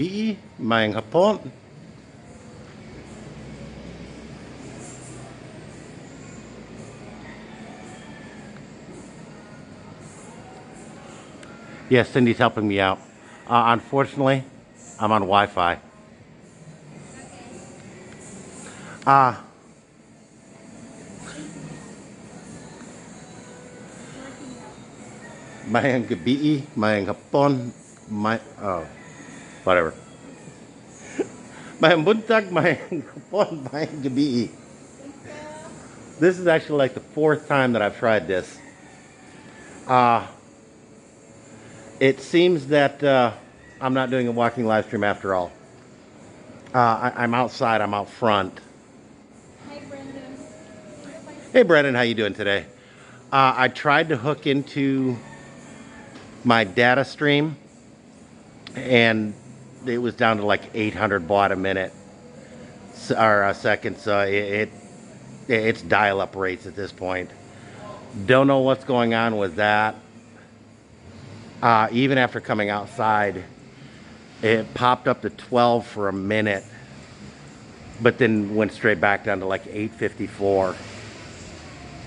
Maayong hapon. Yes, Cindy's helping me out. Unfortunately, I'm on Wi-Fi. Uh, Maayong gabi, maayong hapon, whatever. Maayong buntag, maayong hapon, maayong gabi. This is actually like the fourth time that I've tried this. Uh, it seems that I'm not doing a walking live stream after all. I'm outside, I'm out front. Hi, Brendan. Hey, Brendan, how you doing today? I tried to hook into my data stream, and it was down to like 800 baud a minute or a second. So it's dial-up rates at this point. Don't know what's going on with that. Even after coming outside, it popped up to 12 for a minute, but then went straight back down to like 854.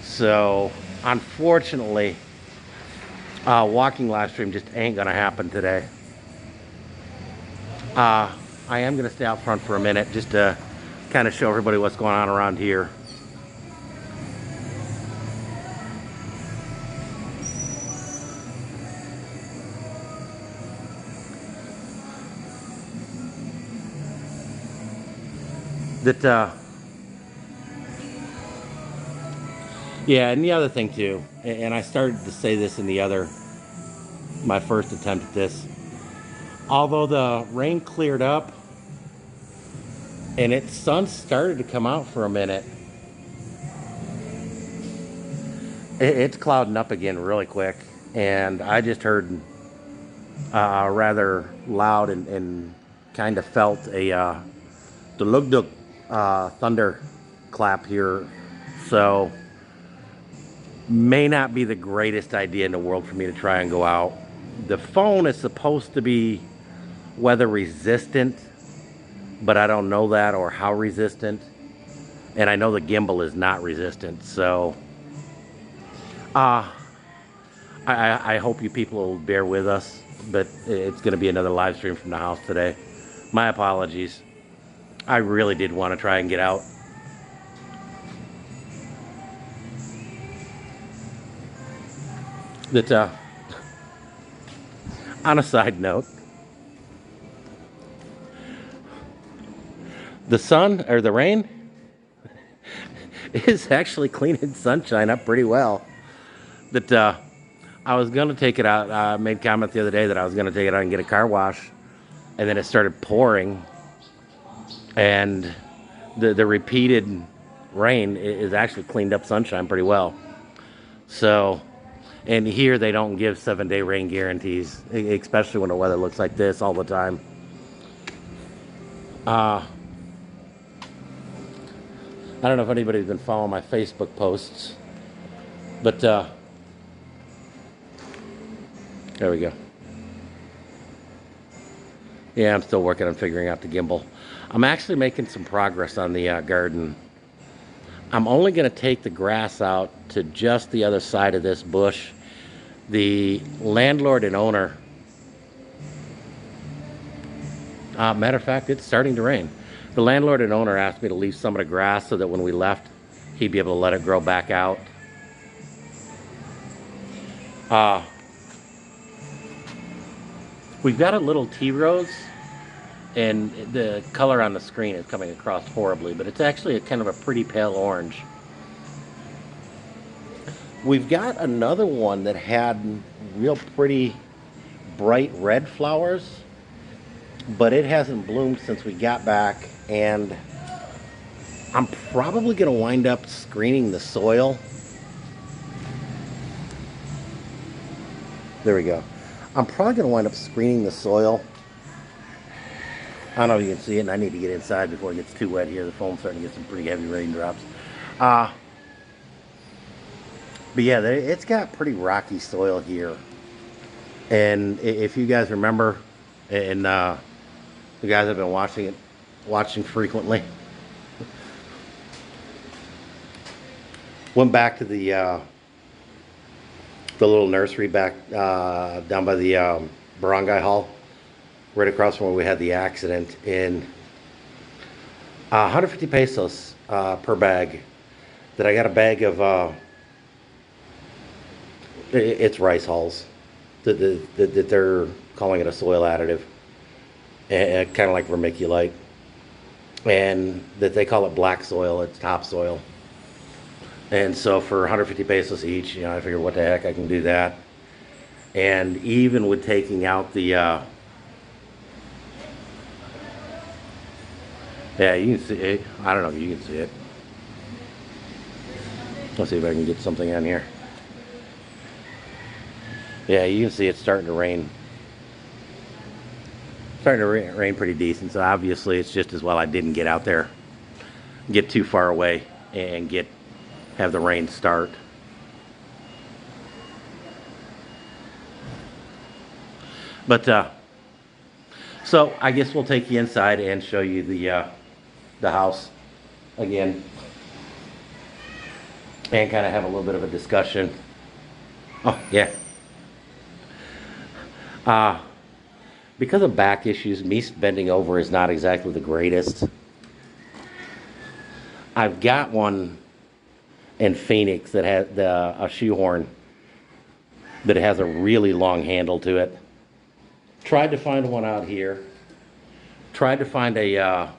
So unfortunately, walking live stream just ain't gonna happen today. I am gonna stay out front for a minute just to kind of show everybody what's going on around here. Yeah, and the other thing too, and I started to say this in my first attempt at this. Although the rain cleared up and its sun started to come out for a minute, it's clouding up again really quick, and I just heard rather loud and kind of felt a the thunder clap here. So may not be the greatest idea in the world for me to try and go out. The phone is supposed to be weather resistant, but I don't know that or how resistant. And I know the gimbal is not resistant. So I hope you people will bear with us, but it's going to be another live stream from the house today. My apologies. I really did want to try and get out. That on a side note, the sun or the rain is actually cleaning sunshine up pretty well. That I was gonna take it out. I made comment the other day that I was gonna take it out and get a car wash, and then it started pouring, and the repeated rain is actually cleaned up sunshine pretty well. So, and here they don't give 7-day rain guarantees, especially when the weather looks like this all the time. I don't know if anybody's been following my Facebook posts, but there we go. Yeah, I'm still working on figuring out the gimbal. I'm actually making some progress on the garden. I'm only going to take the grass out to just the other side of this bush. The landlord and owner, matter of fact, it's starting to rain. The landlord and owner asked me to leave some of the grass so that when we left, he'd be able to let it grow back out. We've got a little tea rose, and the color on the screen is coming across horribly, but it's actually a kind of a pretty pale orange. We've got another one that had real pretty bright red flowers, but it hasn't bloomed since we got back, and I'm probably going to wind up screening the soil. There we go. I'm probably going to wind up screening the soil. I don't know if you can see it, and I need to get inside before it gets too wet here. The phone's starting to get some pretty heavy raindrops. But yeah, it's got pretty rocky soil here. And if you guys remember in The guys have been watching frequently. Went back to the little nursery back down by the Barangay Hall, right across from where we had the accident. In 150 pesos per bag. That I got a bag of it's rice hulls that they're calling it a soil additive, and kind of like vermiculite, and that they call it black soil. It's topsoil. And so for 150 pesos each, I figured, what the heck, I can do that. And even with taking out the, yeah, you can see it. I don't know if you can see it. Let's see if I can get something on here. Yeah, you can see it's starting to rain. Starting to rain pretty decent. So obviously it's just as well I didn't get out there, get too far away, and have the rain start. But so I guess we'll take you inside and show you the house again, and kind of have a little bit of a discussion. Oh yeah. Because of back issues, me bending over is not exactly the greatest. I've got one in Phoenix that has a shoehorn that has a really long handle to it. Tried to find one out here. Tried to find a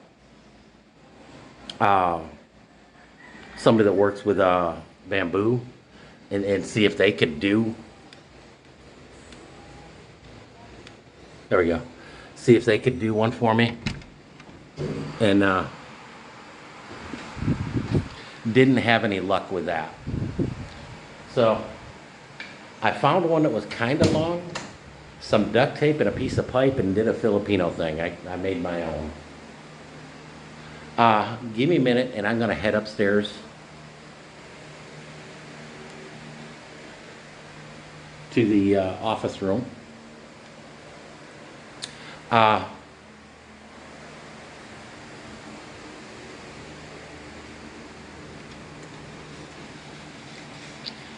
somebody that works with bamboo and see if they could do. There we go. See if they could do one for me. And didn't have any luck with that. So I found one that was kind of long, some duct tape and a piece of pipe, and did a Filipino thing. I made my own. Give me a minute and I'm going to head upstairs to the office room.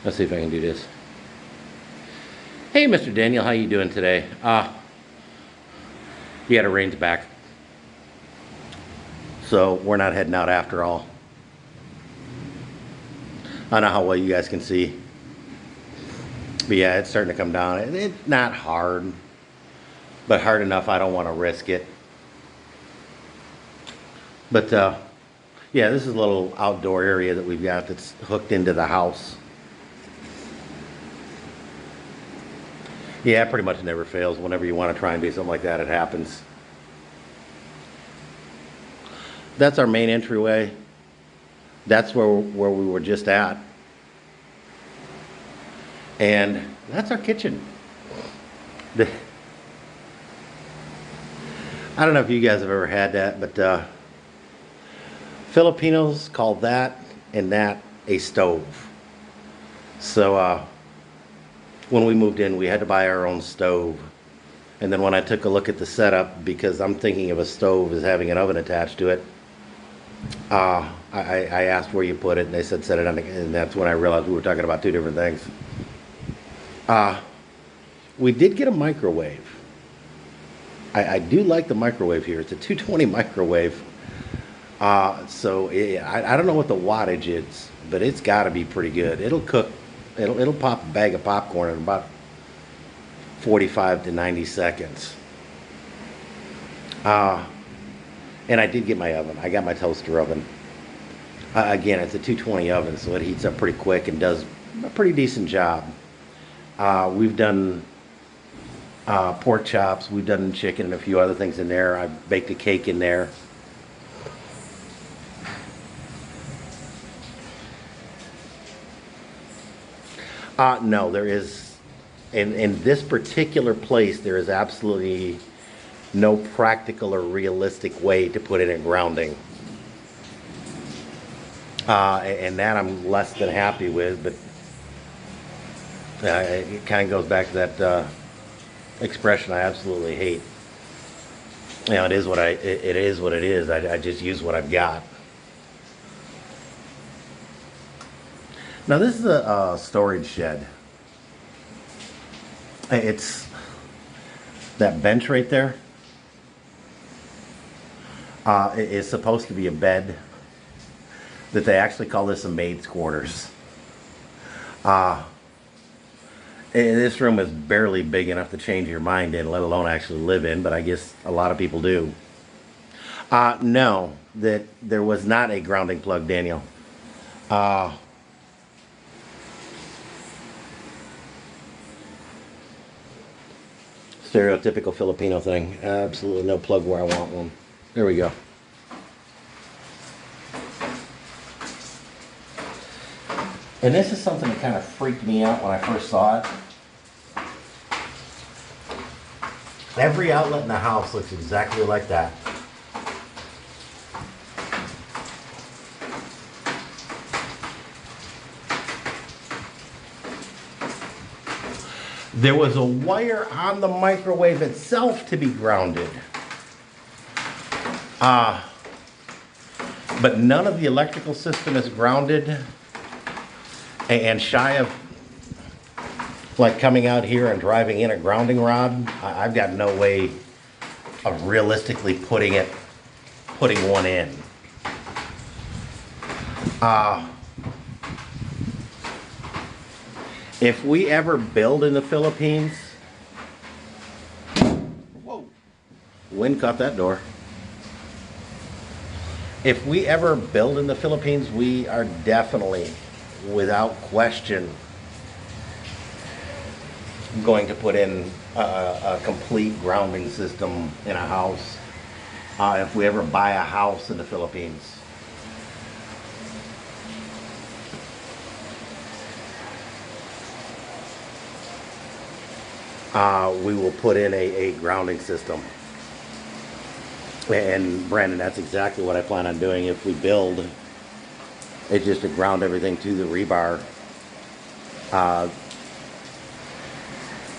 Let's see if I can do this. Hey, Mr. Daniel, how you doing today? Yeah, the rain's back. So we're not heading out after all. I don't know how well you guys can see. But yeah, it's starting to come down. It's not hard, but hard enough I don't want to risk it. But yeah, this is a little outdoor area that we've got that's hooked into the house. Yeah, it pretty much never fails. Whenever you want to try and do something like that, it happens. That's our main entryway. That's where we were just at. And that's our kitchen. I don't know if you guys have ever had that, but Filipinos call that and that a stove. So when we moved in, we had to buy our own stove. And then when I took a look at the setup, because I'm thinking of a stove as having an oven attached to it, I asked where you put it, and they said set it on the, and that's when I realized we were talking about two different things. We did get a microwave. I do like the microwave here. It's a 220 microwave. So I don't know what the wattage is, but it's got to be pretty good. It'll cook. It'll pop a bag of popcorn in about 45 to 90 seconds. And I did get my oven. I got my toaster oven. Again, it's a 220 oven, so it heats up pretty quick and does a pretty decent job. We've done pork chops, we've done chicken and a few other things in there. I've baked a cake in there. No, there is, in this particular place, there is absolutely no practical or realistic way to put it in grounding. And that I'm less than happy with, but it kind of goes back to that expression I absolutely hate. You know, it is what it is. I just use what I've got. Now this is a storage shed. It's that bench right there. It is supposed to be a bed. That they actually call this a maid's quarters. This room is barely big enough to change your mind in, let alone actually live in, but I guess a lot of people do. No, that there was not a grounding plug, Daniel. Stereotypical Filipino thing. Absolutely no plug where I want one. There we go. And this is something that kind of freaked me out when I first saw it. Every outlet in the house looks exactly like that. There was a wire on the microwave itself to be grounded. But none of the electrical system is grounded. And shy of like coming out here and driving in a grounding rod, I've got no way of realistically putting one in. If we ever build in the Philippines, whoa, wind caught that door. If we ever build in the Philippines, we are definitely, without question, going to put in a complete grounding system in a house. If we ever buy a house in the Philippines. We will put in a grounding system. And Brandon, that's exactly what I plan on doing if we build. It's just to ground everything to the rebar.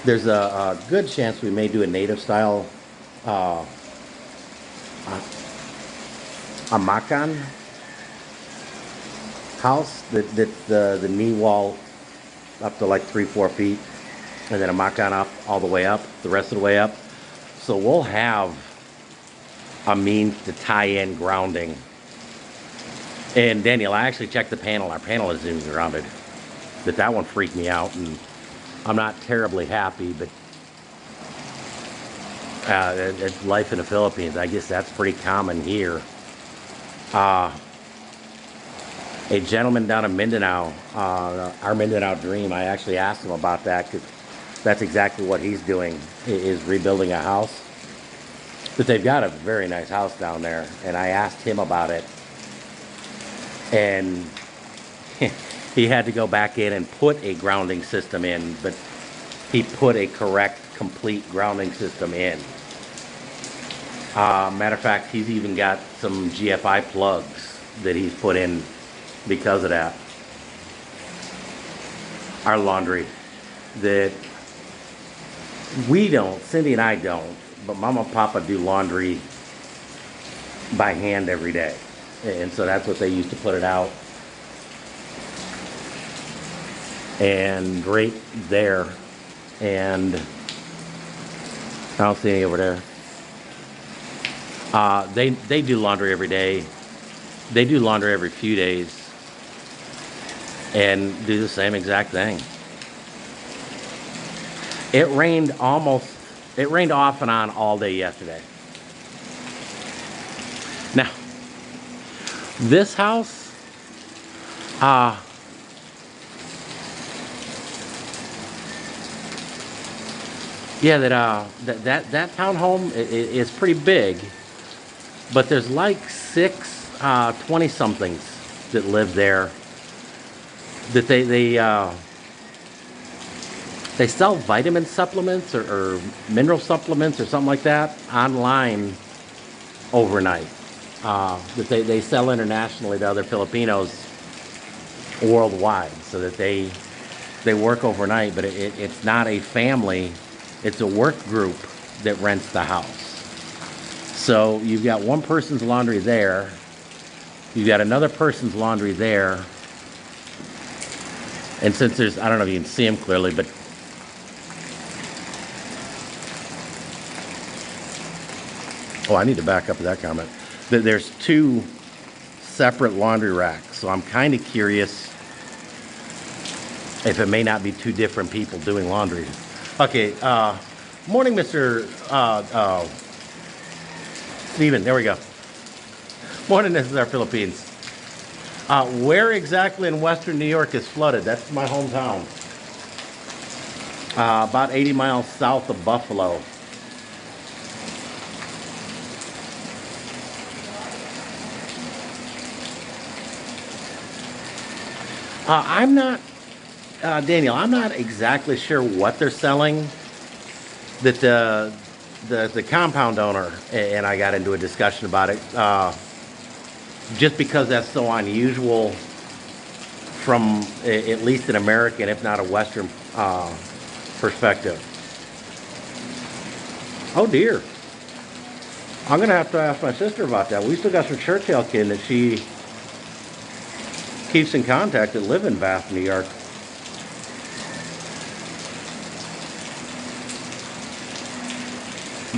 There's a good chance we may do a native style amakan house that the knee wall up to like 3-4 feet, and then a makan up all the way up, the rest of the way up. So we'll have a means to tie in grounding. And Daniel, I actually checked the panel. Our panel is even grounded. That one freaked me out, and I'm not terribly happy, but it's life in the Philippines. I guess that's pretty common here. A gentleman down in Mindanao, our Mindanao Dream, I actually asked him about that because that's exactly what he's doing, is rebuilding a house. But they've got a very nice house down there, and I asked him about it. And he had to go back in and put a grounding system in, but he put a correct, complete grounding system in. Matter of fact, he's even got some GFI plugs that he's put in because of that. Our laundry, that we don't, Cindy and I don't, but Mama and Papa do laundry by hand every day. And so that's what they used to put it out. And right there. And I don't see any over there. They do laundry every day. They do laundry every few days. And do the same exact thing. It rained off and on all day yesterday. Now, this house, yeah, that townhome is pretty big, but there's like 6 20-somethings that live there. That they sell vitamin supplements or mineral supplements or something like that online overnight. That they sell internationally to other Filipinos worldwide, so that they work overnight. But it's not a family; it's a work group that rents the house. So you've got one person's laundry there. You've got another person's laundry there. And since there's, I don't know if you can see them clearly, but oh, I need to back up to that comment. There's two separate laundry racks. So I'm kind of curious if it may not be two different people doing laundry. Okay, morning, Mr. Steven, there we go. Morning, this is our Philippines. Where exactly in western New York is flooded? That's my hometown. About 80 miles south of Buffalo. I'm not, Daniel, I'm not exactly sure what they're selling. That the compound owner and I got into a discussion about it. Just because that's so unusual from at least an American, if not a Western perspective. Oh dear. I'm going to have to ask my sister about that. We still got some Churchill kid that she keeps in contact that live in Bath, New York.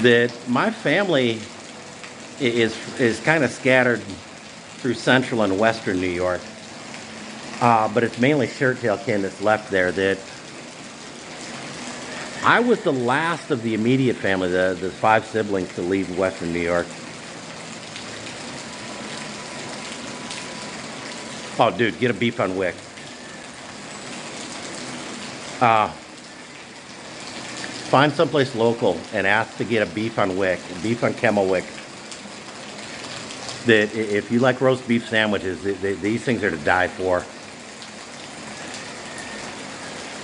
That my family is kind of scattered through central and western New York. But it's mainly Churchill kin that's left there. That I was the last of the immediate family, the 5 siblings to leave western New York. Oh, dude, get a beef on wick. Find someplace local and ask to get a beef on wick, beef on Kemmel-wick. That if you like roast beef sandwiches, these things are to die for.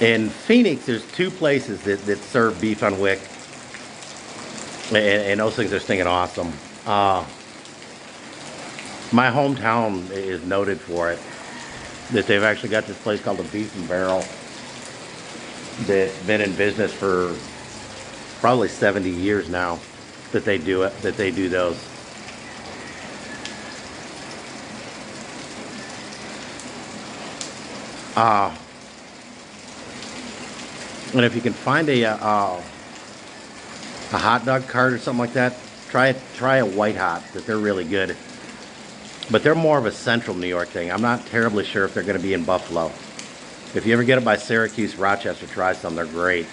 In Phoenix, there's 2 places that serve beef on wick, and those things are stinking awesome. My hometown is noted for it. That they've actually got this place called the Beef and Barrel that's been in business for probably 70 years now. That they do it. That they do those. And if you can find a hot dog cart or something like that, try a White Hot. That they're really good. But they're more of a central New York thing. I'm not terribly sure if they're going to be in Buffalo. If you ever get it by Syracuse, Rochester, try some. They're great.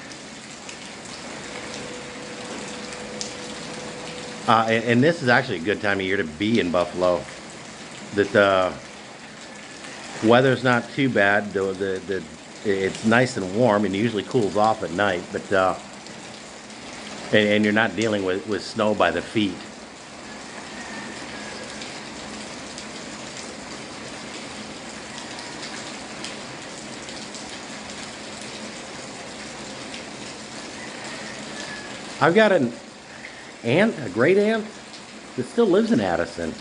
And this is actually a good time of year to be in Buffalo. That the weather's not too bad. It's nice and warm and usually cools off at night. But and you're not dealing with snow by the feet. I've got an aunt, a great aunt, that still lives in Addison.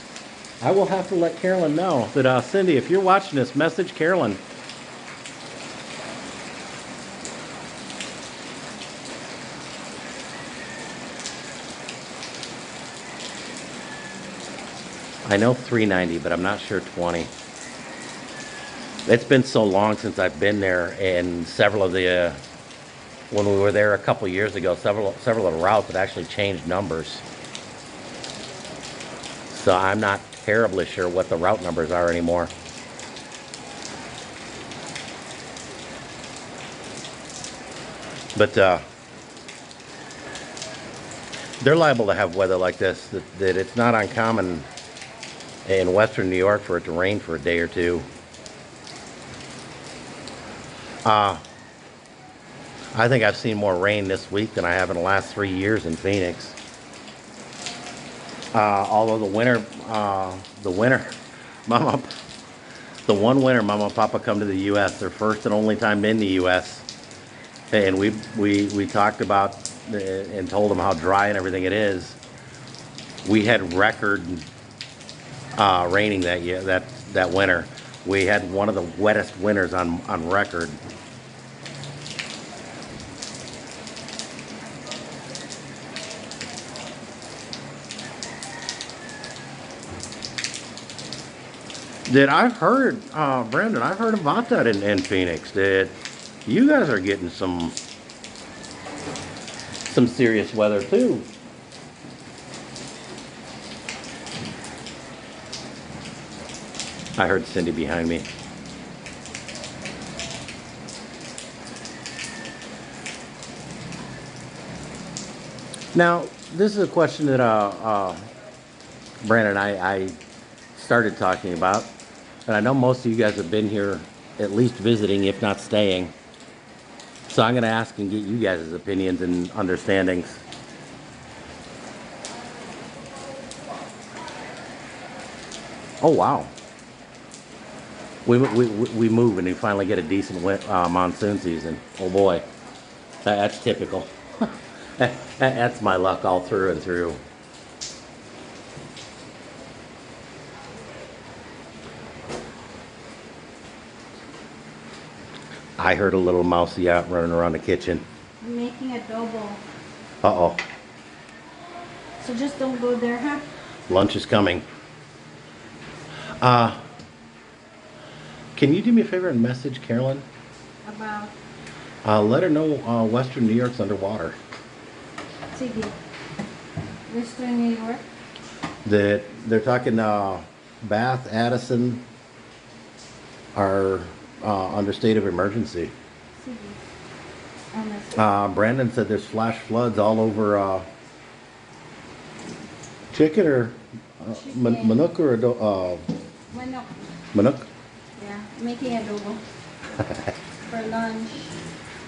I will have to let Carolyn know that, Cindy, if you're watching this, message Carolyn. I know $3.90, but I'm not sure 20. It's been so long since I've been there, and several of the when we were there a couple years ago, several of the routes had actually changed numbers. So I'm not terribly sure what the route numbers are anymore. But they're liable to have weather like this. That it's not uncommon in western New York for it to rain for a day or two. I think I've seen more rain this week than I have in the last 3 years in Phoenix. Although the winter, Mama, the one winter Mama and Papa come to the U.S., their first and only time in the U.S., and we talked about and told them how dry and everything it is. We had record raining that year, that winter. We had one of the wettest winters on record. That I've heard, Brandon, I've heard about that in Phoenix. That you guys are getting some serious weather too. I heard Cindy behind me. Now, this is a question that Brandon and I started talking about, and I know most of you guys have been here at least visiting, if not staying. So I'm going to ask and get you guys' opinions and understandings. Oh wow, we move and we finally get a decent monsoon season. Oh boy, that's typical. That's my luck all through and through. I heard a little mousey out running around the kitchen. I'm making adobo. Uh-oh. So just don't go there, huh? Lunch is coming. Uh, can you do me a favor and message Carolyn? About Let her know Western New York's underwater. sige. Western New York. That they're talking Bath, Addison are under state of emergency. Sige. Honestly. Brandon said there's flash floods all over Chicken or Manuk or Manok. Manuk. Yeah, making adobo for lunch.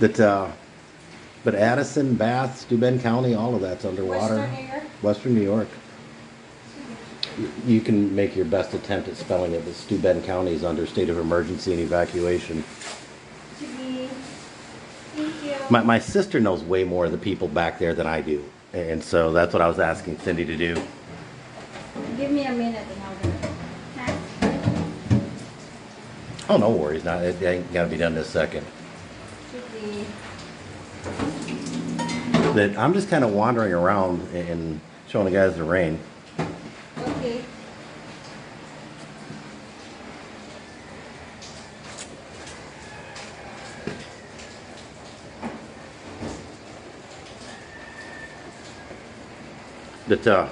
That but Addison, Bath, Steuben County, all of that's underwater. Western New York. Western New York. You can make your best attempt at spelling it, but Steuben County is under state of emergency and evacuation. Sige. Thank you. My sister knows way more of the people back there than I do, and so that's what I was asking Cindy to do. Give me a minute and I'll do it. Huh? Oh, no worries, not it ain't gotta be done this second. Sige. That I'm just kind of wandering around and showing the guys the rain. Okay. That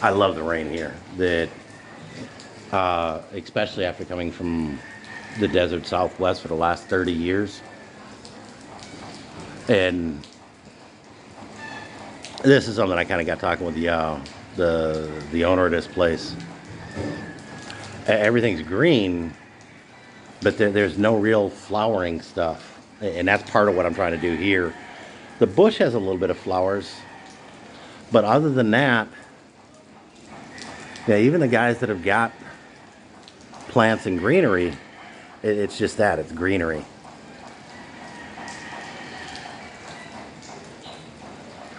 I love the rain here. That especially after coming from the desert Southwest for the last 30 years, and this is something I kind of got talking with the owner of this place. Everything's green, but there's no real flowering stuff, and that's part of what I'm trying to do here. The bush has a little bit of flowers, but other than that, yeah, even the guys that have got plants and greenery, it's just that, it's greenery.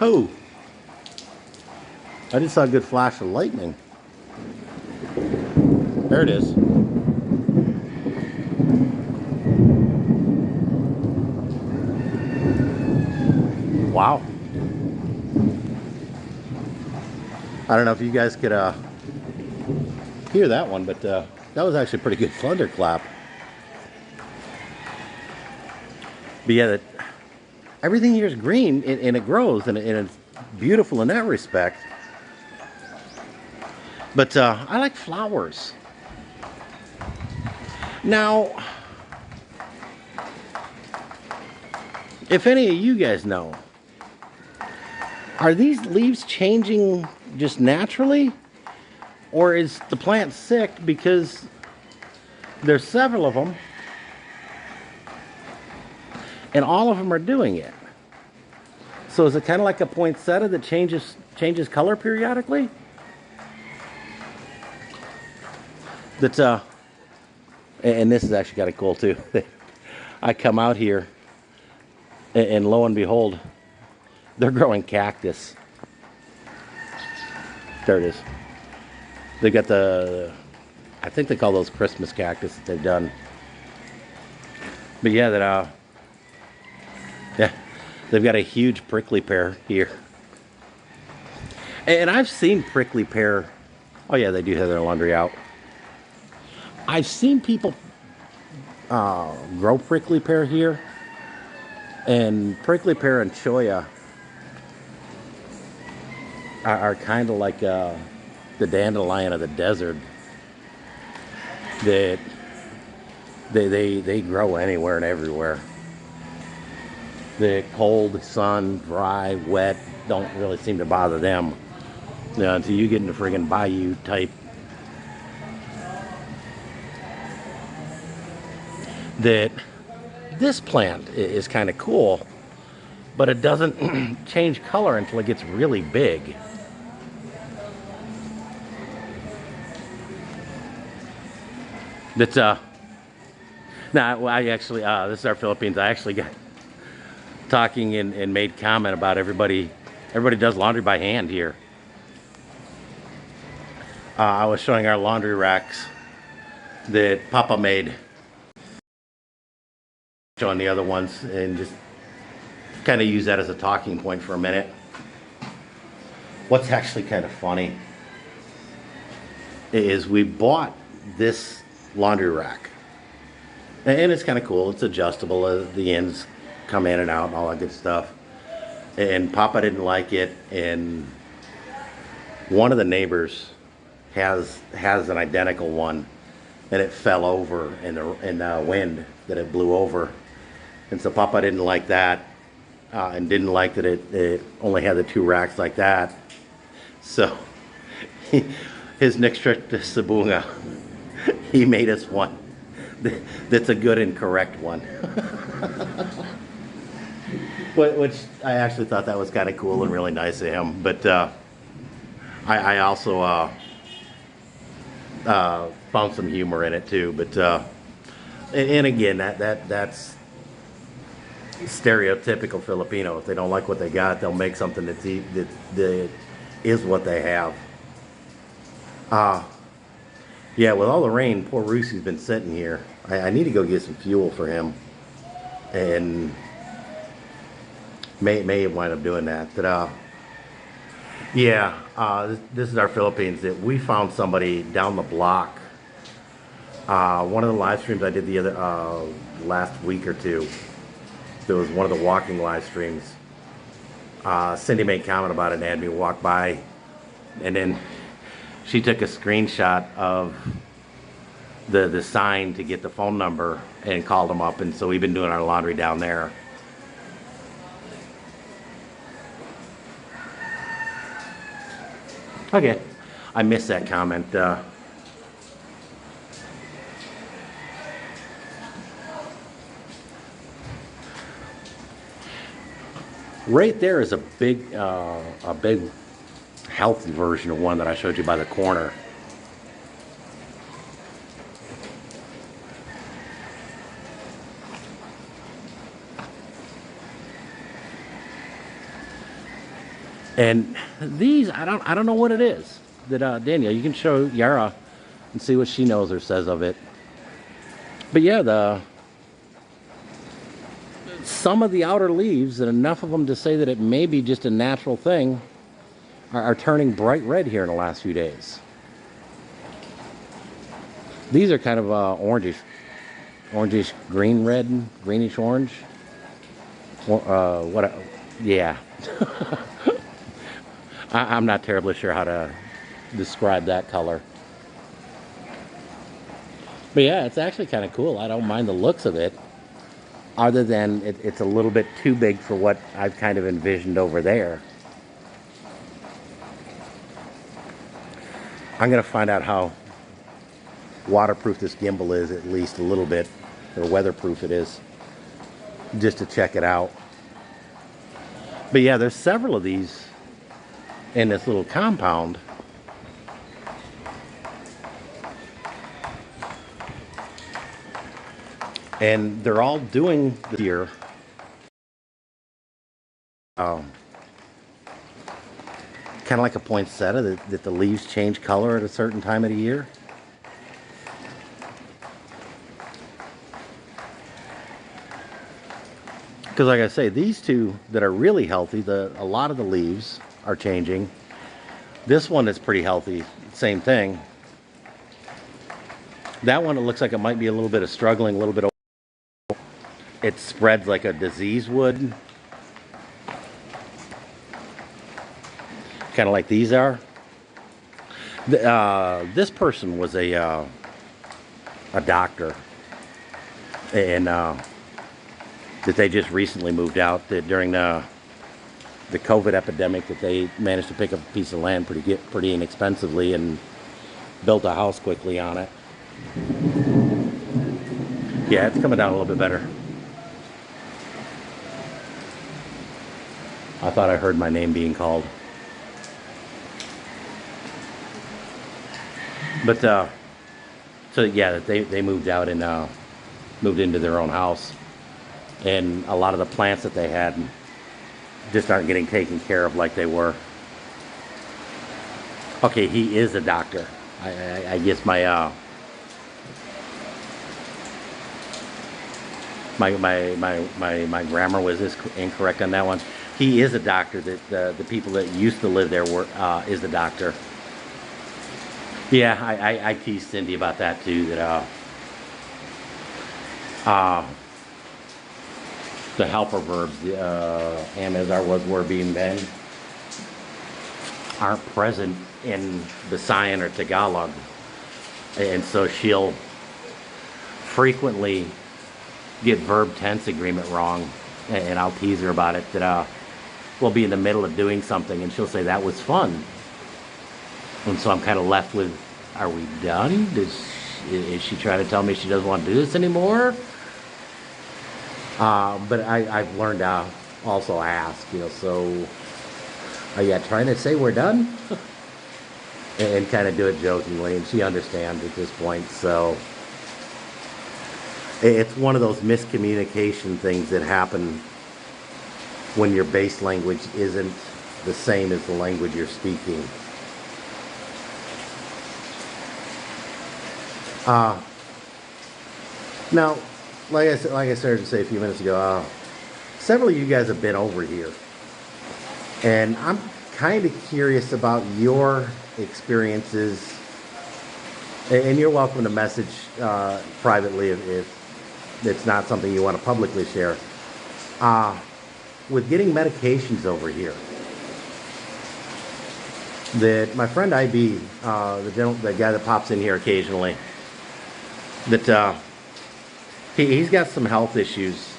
Oh, I just saw a good flash of lightning. There it is. Wow. I don't know if you guys could hear that one, but that was actually a pretty good thunderclap. But yeah, everything here is green and it grows and it's beautiful in that respect. But I like flowers. Now, if any of you guys know, are these leaves changing just naturally? Or is the plant sick because there's several of them and all of them are doing it? So is it kind of like a poinsettia that changes color periodically? That's and this is actually kind of cool too. I come out here and lo and behold, they're growing cactus. There it is. They got I think they call those Christmas cactus that they've done. But yeah, yeah, They've got a huge prickly pear here. And I've seen prickly pear. Oh yeah, they do have their laundry out. I've seen people grow prickly pear here. And prickly pear and cholla are kind of like the dandelion of the desert. That they grow anywhere and everywhere. The cold, sun, dry, wet don't really seem to bother them. You know, until you get into friggin' bayou type. That this plant is kind of cool, but it doesn't change color until it gets really big. That's well, I actually this is our Philippines. I actually got talking and made comment about everybody does laundry by hand here. I was showing our laundry racks that Papa made, showing the other ones, and just kind of use that as a talking point for a minute. What's actually kind of funny is we bought this laundry rack, and it's kind of cool. It's adjustable. The ends come in and out and all that good stuff. And Papa didn't like it, and one of the neighbors has an identical one, and it fell over in the wind that it blew over. And so Papa didn't like that, and didn't like that it only had the two racks like that. So his next trip to Sabunga, he made us one that's a good and correct one. Which I actually thought that was kind of cool and really nice of him. But I also found some humor in it too. But and again, that's stereotypical Filipino. If they don't like what they got, they'll make something that is what they have. Yeah, with all the rain, poor Roosie's been sitting here. I need to go get some fuel for him, and may wind up doing that. But yeah, this is our Philippines. That we found somebody down the block. One of the live streams I did the other last week or two. There was one of the walking live streams. Cindy made comment about it and had me walk by, and then she took a screenshot of the sign to get the phone number and called them up, and so we've been doing our laundry down there. Okay, I missed that comment. Right there is a big healthy version of one that I showed you by the corner. And these, I don't know what it is. That Danielle, you can show Yara and see what she knows or says of it. But yeah, some of the outer leaves, and enough of them to say that it may be just a natural thing, are turning bright red here in the last few days. These are kind of orangish green red, greenish orange. Yeah. I'm not terribly sure how to describe that color. But yeah, it's actually kind of cool. I don't mind the looks of it, other than it's a little bit too big for what I've kind of envisioned over there. I'm going to find out how waterproof this gimbal is, at least a little bit, or weatherproof it is, just to check it out. But yeah, there's several of these in this little compound. And they're all doing this year. Kind of like a poinsettia, that the leaves change color at a certain time of the year. Because like I say, these two that are really healthy, a lot of the leaves are changing. This one is pretty healthy, same thing. That one, it looks like it might be a little bit of struggling, a little bit of, it spreads like a disease would. Kind of like these are. This person was a doctor, and that they just recently moved out, that during the COVID epidemic, that they managed to pick up a piece of land pretty inexpensively and built a house quickly on it. Yeah, it's coming down a little bit better. I thought I heard my name being called. But so yeah, they moved out and moved into their own house, and a lot of the plants that they had just aren't getting taken care of like they were. Okay, he is a doctor. I guess my my grammar was incorrect on that one. He is a doctor. That the people that used to live there were is the doctor. Yeah, I teased Cindy about that too. That the helper verbs, am, is, are, was, were, being, been, aren't present in Visayan or Tagalog, and so she'll frequently get verb tense agreement wrong, and I'll tease her about it. That we'll be in the middle of doing something, and she'll say that was fun. And so I'm kind of left with, are we done? Is she trying to tell me she doesn't want to do this anymore? But I've learned to also ask, so are you trying to say we're done? And kind of do it jokingly, and she understands at this point. So it's one of those miscommunication things that happen when your base language isn't the same as the language you're speaking. Now, like I started to say a few minutes ago, several of you guys have been over here, and I'm kind of curious about your experiences. And you're welcome to message privately if it's not something you want to publicly share. With getting medications over here, that my friend IB, the guy that pops in here occasionally, that he's got some health issues,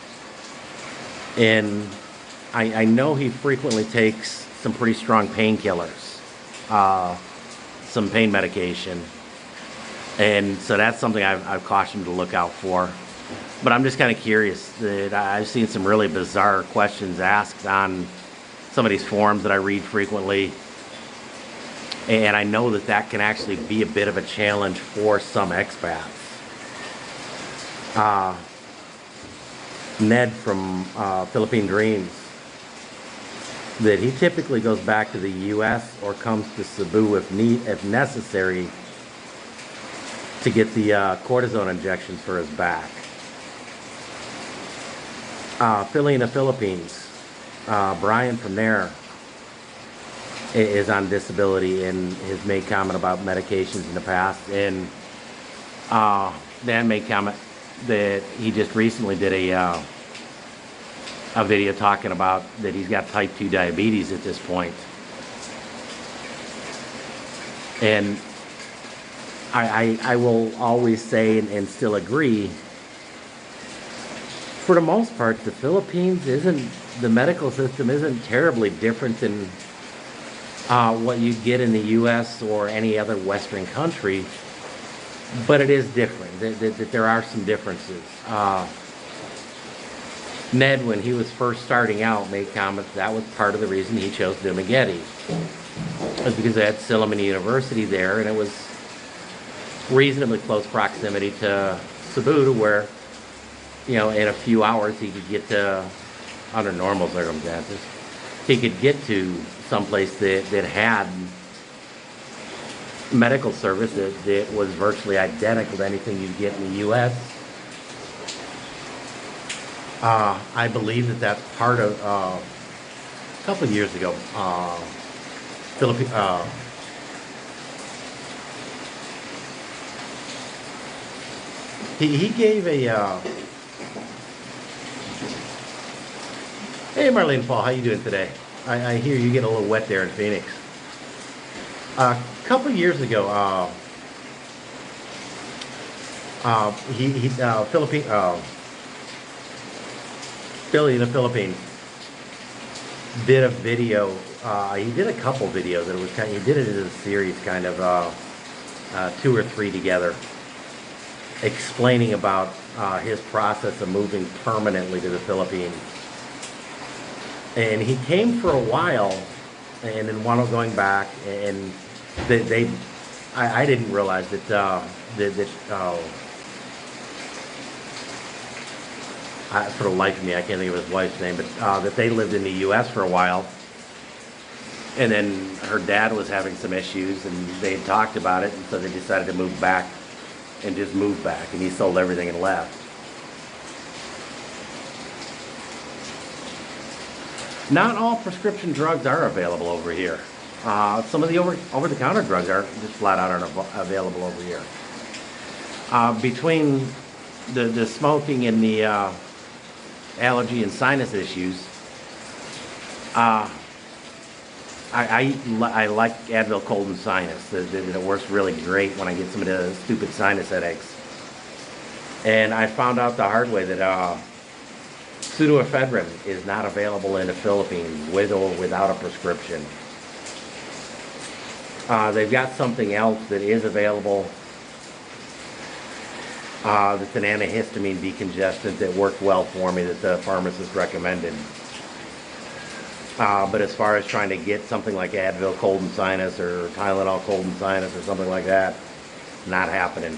and I know he frequently takes some pretty strong painkillers, some pain medication, and so that's something I've cautioned to look out for. But I'm just kind of curious, that I've seen some really bizarre questions asked on some of these forums that I read frequently, and I know that can actually be a bit of a challenge for some expats. Ned from Philippine Dreams, that he typically goes back to the U.S. or comes to Cebu if necessary to get the cortisone injections for his back. Philly in the Philippines, Brian from there is on disability and has made comment about medications in the past, and Dan made comment that he just recently did a video talking about that he's got type 2 diabetes at this point. And I will always say and still agree, for the most part, the Philippines the medical system isn't terribly different than what you get in the U.S. or any other Western country, but it is different. That there are some differences. Ned, when he was first starting out, made comments that was part of the reason he chose Dumaguete. It was because they had Silliman University there, and it was reasonably close proximity to Cebu, to where, in a few hours he could get to, under normal circumstances, he could get to someplace that had medical service that was virtually identical to anything you'd get in the U.S. I believe that that's part of a couple of years ago. Philippi he gave a hey Marlene Paul, how you doing today? I hear you get a little wet there in Phoenix. A couple of years ago, Philippine Billy in the Philippines did a video. He did a couple videos. It was he did it as a series, kind of two or three together, explaining about his process of moving permanently to the Philippines. And he came for a while, and then wound up going back. And I didn't realize that for the life of me, I can't think of his wife's name, but that they lived in the U.S. for a while. And then her dad was having some issues, and they had talked about it, and so they decided to move back and just move back. And he sold everything and left. Not all prescription drugs are available over here. Some of the over-the-counter drugs are just flat out aren't available over here. Between the smoking and the allergy and sinus issues, I like Advil Cold and Sinus. It works really great when I get some of the stupid sinus headaches. And I found out the hard way that pseudoephedrine is not available in the Philippines with or without a prescription. They've got something else that is available that's an antihistamine decongestant that worked well for me that the pharmacist recommended. But as far as trying to get something like Advil Cold and Sinus or Tylenol Cold and Sinus or something like that, not happening.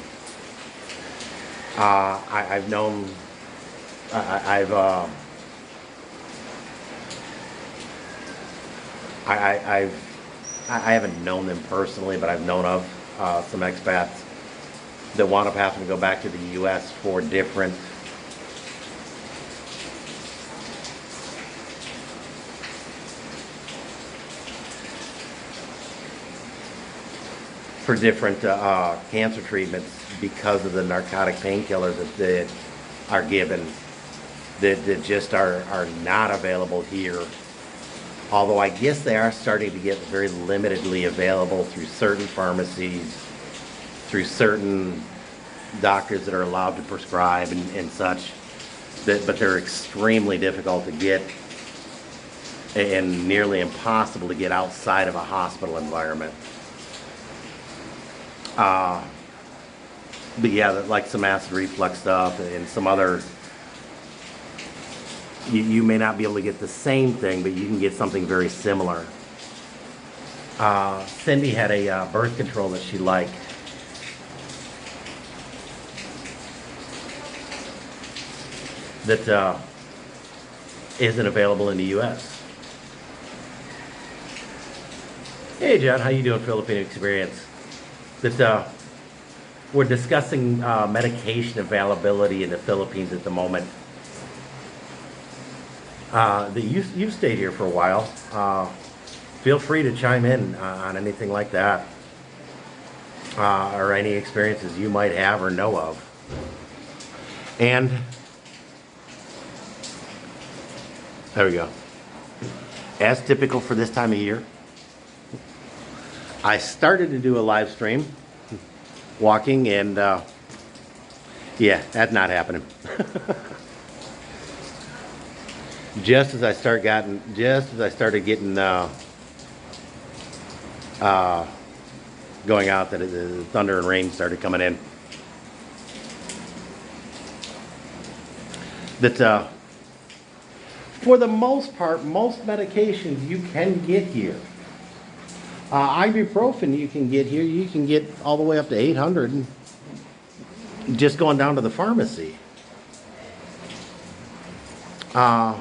I've known, I haven't known them personally, but I've known of some expats that wound up having to go back to the U.S. for different cancer treatments because of the narcotic painkillers that are given that just are not available here. Although I guess they are starting to get very limitedly available through certain pharmacies, through certain doctors that are allowed to prescribe and such, but they're extremely difficult to get and nearly impossible to get outside of a hospital environment. But yeah, like some acid reflux stuff and some other, you may not be able to get the same thing, but you can get something very similar. Cindy had a birth control that she liked. That isn't available in the U.S. Hey John, how you doing, Philippine Experience? That we're discussing medication availability in the Philippines at the moment. That you've stayed here for a while. Feel free to chime in on anything like that, or any experiences you might have or know of. And there we go. As typical for this time of year, I started to do a live stream walking, and yeah, that's not happening. Just as I started getting going out, that the thunder and rain started coming in. That for the most part, most medications you can get here. Ibuprofen you can get here. You can get all the way up to 800 just going down to the pharmacy. A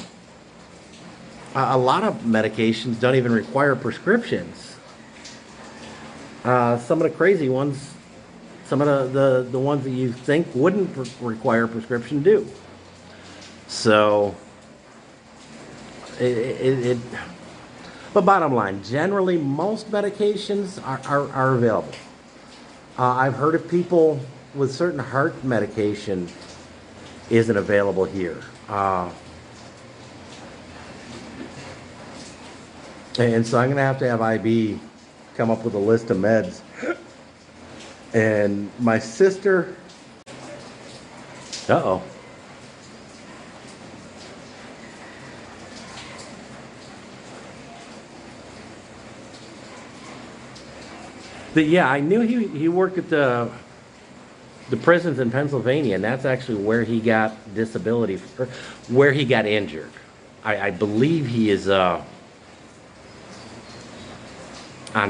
lot of medications don't even require prescriptions. Some of the crazy ones, some of the ones that you think wouldn't require a prescription do. So, but bottom line, generally most medications are available. I've heard of people with certain heart medication isn't available here. And so I'm going to have IB come up with a list of meds. And my sister, uh-oh. But yeah, I knew he worked at the prisons in Pennsylvania, and that's actually where he got disability, or where he got injured. I believe he is on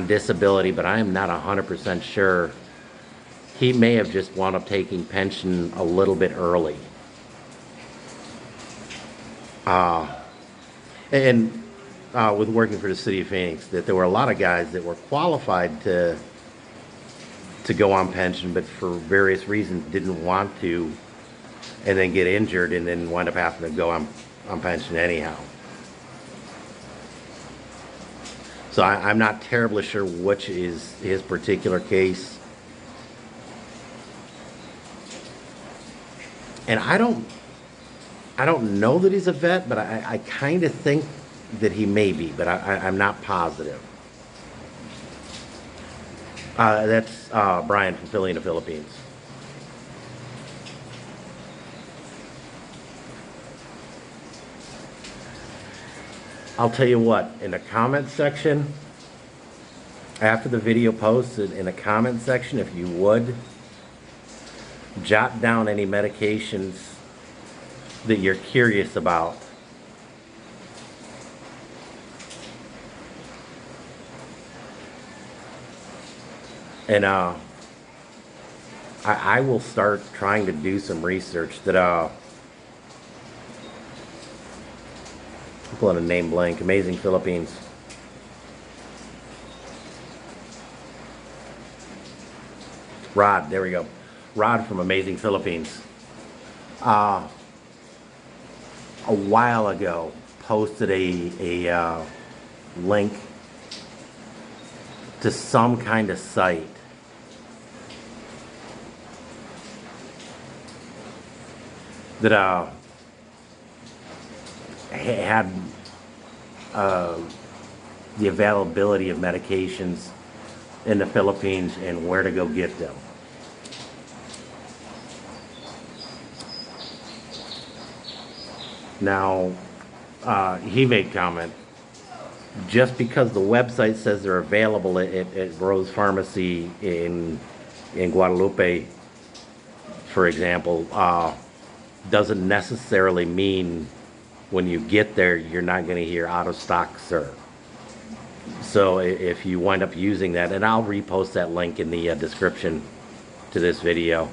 disability, but I am not 100% sure. He may have just wound up taking pension a little bit early. And with working for the city of Phoenix, that there were a lot of guys that were qualified to go on pension, but for various reasons didn't want to, and then get injured and then wind up having to go on pension anyhow. So I'm not terribly sure which is his particular case. And I don't know that he's a vet, but I kind of think that he may be, but I'm not positive. That's Brian from Philly in the Philippines. I'll tell you what, in the comment section, after the video posted, in the comment section, if you would, jot down any medications that you're curious about. And I will start trying to do some research that I'm pulling a name blank. Amazing Philippines. Rod, there we go. Rod from Amazing Philippines. A while ago posted a link to some kind of site that had the availability of medications in the Philippines and where to go get them. Now, he made comment, just because the website says they're available at Rose Pharmacy in Guadalupe, for example, doesn't necessarily mean when you get there you're not going to hear out of stock, sir. So if you wind up using that, and I'll repost that link in the description to this video.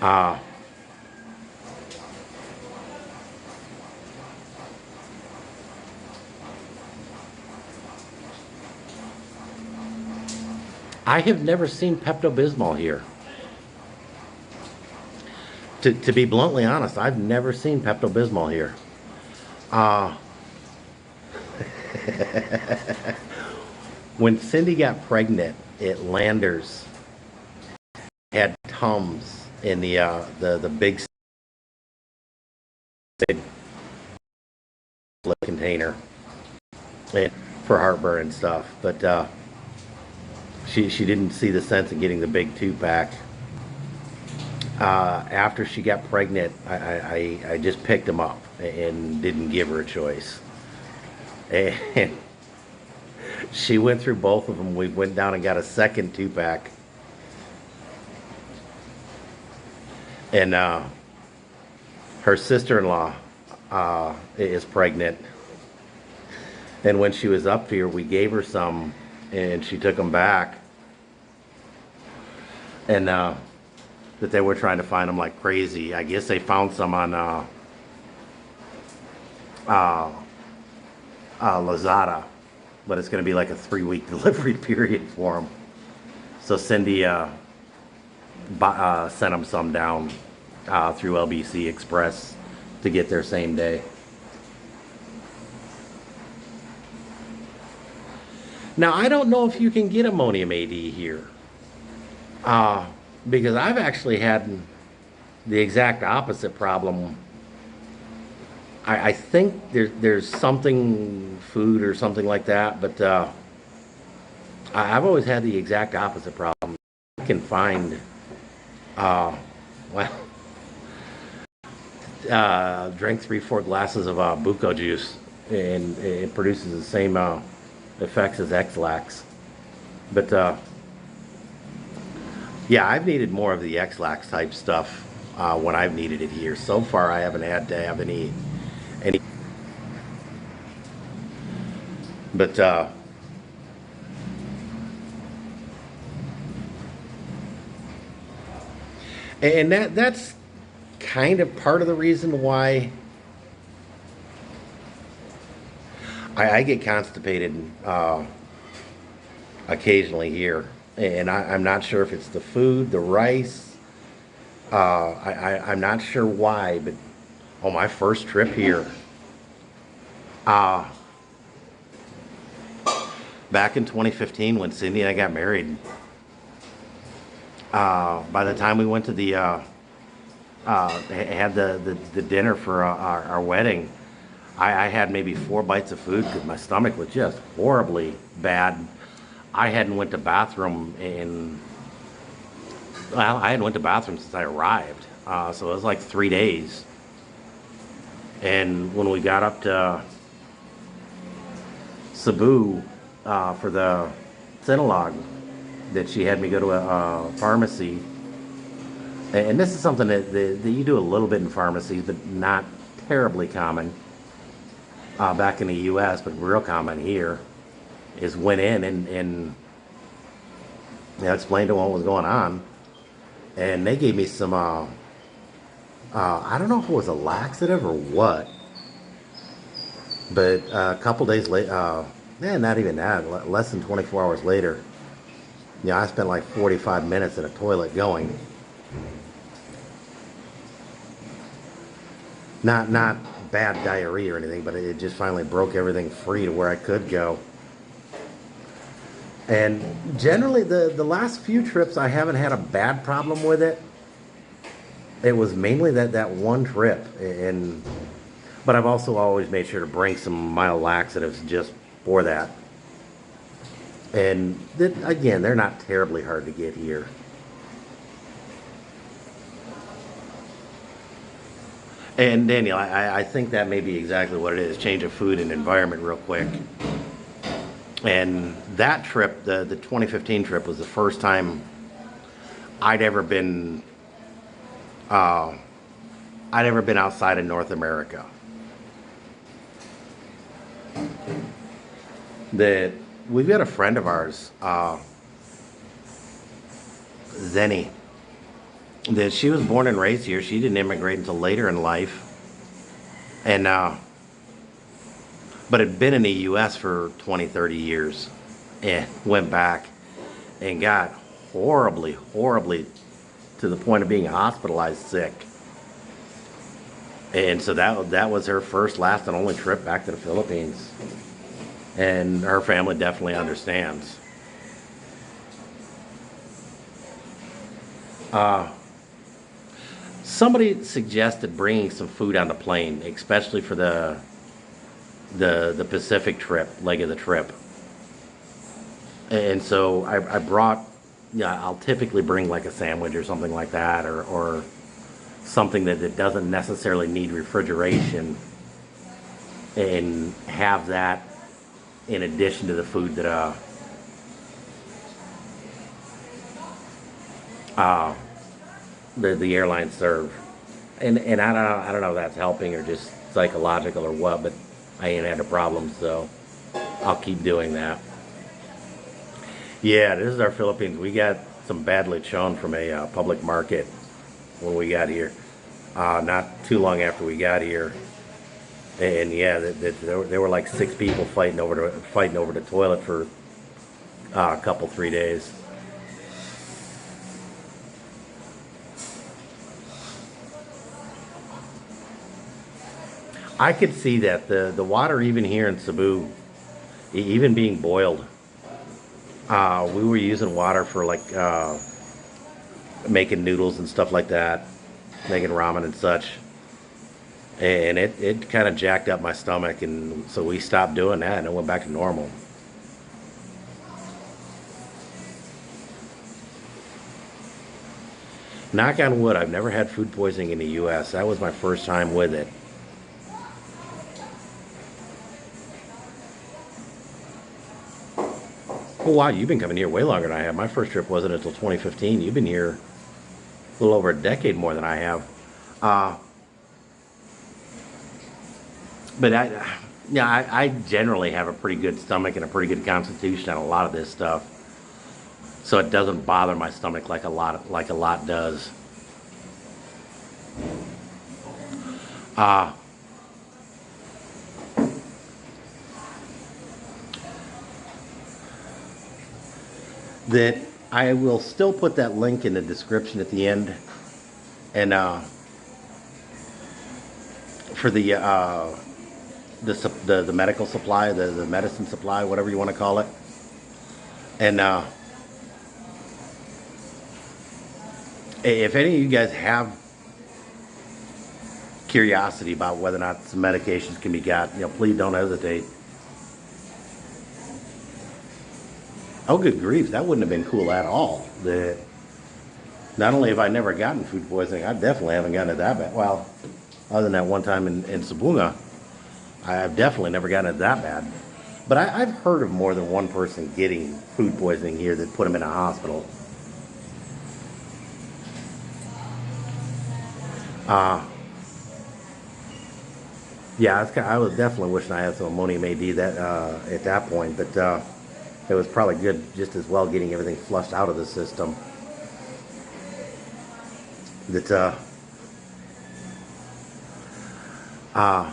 I have never seen Pepto-Bismol here. To be bluntly honest, I've never seen Pepto-Bismol here. When Cindy got pregnant at Landers, had Tums in the big container for heartburn and stuff, but she didn't see the sense in getting the big 2-pack. After she got pregnant, I just picked them up and didn't give her a choice. And she went through both of them. We went down and got a second 2-pack. And her sister-in-law is pregnant. And when she was up here, we gave her some, and she took them back. And that they were trying to find them like crazy. I guess they found some on Lazada, but it's going to be like a 3-week delivery period for them. So Cindy sent them some down through LBC Express to get there same day. Now, I don't know if you can get ammonium AD here, because I've actually had the exact opposite problem. I think there's something, food or something like that, but I've always had the exact opposite problem. I can find, well, drank 3-4 glasses of Buko juice, and it produces the same effects as X-Lax. But yeah, I've needed more of the X-Lax type stuff when I've needed it here. So far, I haven't had to have any. But and that's kind of part of the reason why I get constipated occasionally here, and I'm not sure if it's the food, the rice. I'm not sure why, but on my first trip here, uh, back in 2015 when Cindy and I got married, by the time we went to the had the dinner for our wedding, I had maybe 4 bites of food because my stomach was just horribly bad. I hadn't went to bathroom in, well, I hadn't went to bathroom since I arrived. So it was like 3 days. And when we got up to Cebu for the Synalog, that she had me go to a pharmacy. And this is something that you do a little bit in pharmacies, but not terribly common back in the U.S., but real common here, is went in and you know, explained to them what was going on. And they gave me some, I don't know if it was a laxative or what, but a couple days later, not even that, less than 24 hours later, yeah, I spent like 45 minutes in a toilet going. Not bad diarrhea or anything, but it just finally broke everything free to where I could go. And generally, the last few trips, I haven't had a bad problem with it. It was mainly that one trip, but I've also always made sure to bring some mild laxatives just for that. And again, they're not terribly hard to get here. And Daniel, I think that may be exactly what it is. Change of food and environment real quick. And that trip, the 2015 trip, was the first time I'd ever been outside of North America. That we've got a friend of ours, Zenny, that she was born and raised here. She didn't immigrate until later in life, and but had been in the U.S. for 20, 30 years, and went back and got horribly to the point of being hospitalized sick. And so that was her first, last, and only trip back to the Philippines. And her family definitely understands. Somebody suggested bringing some food on the plane, especially for the Pacific trip, leg of the trip. And so I brought, yeah, I'll typically bring like a sandwich or something like that, or something that doesn't necessarily need refrigeration, and have that in addition to the food that the airlines serve. And I don't know if that's helping or just psychological or what, but I ain't had a problem, so I'll keep doing that. Yeah, this is our Philippines. We got some bad lechon from a public market when we got here. Not too long after we got here. And yeah, there were like 6 people fighting over the toilet for a couple, 3 days. I could see that the water even here in Cebu, even being boiled, we were using water for like making noodles and stuff like that, making ramen and such. And it kind of jacked up my stomach, and so we stopped doing that and it went back to normal. Knock on wood, I've never had food poisoning in the U.S. That was my first time with it. Oh wow, you've been coming here way longer than I have. My first trip wasn't until 2015. You've been here a little over a decade more than I have. Uh, but I generally have a pretty good stomach and a pretty good constitution on a lot of this stuff, so it doesn't bother my stomach like a lot does. Uh, that I will still put that link in the description at the end, and for the medical supply, the medicine supply, whatever you want to call it, and if any of you guys have curiosity about whether or not some medications can be got, please don't hesitate. Oh, good grief, that wouldn't have been cool at all. Not only have I never gotten food poisoning, I definitely haven't gotten it that bad. Well, other than that one time in Sabunga, I've definitely never gotten it that bad. But I've heard of more than one person getting food poisoning here that put them in a hospital. Uh, yeah, I was definitely wishing I had some ammonium AD that at that point, but it was probably good just as well getting everything flushed out of the system. That uh,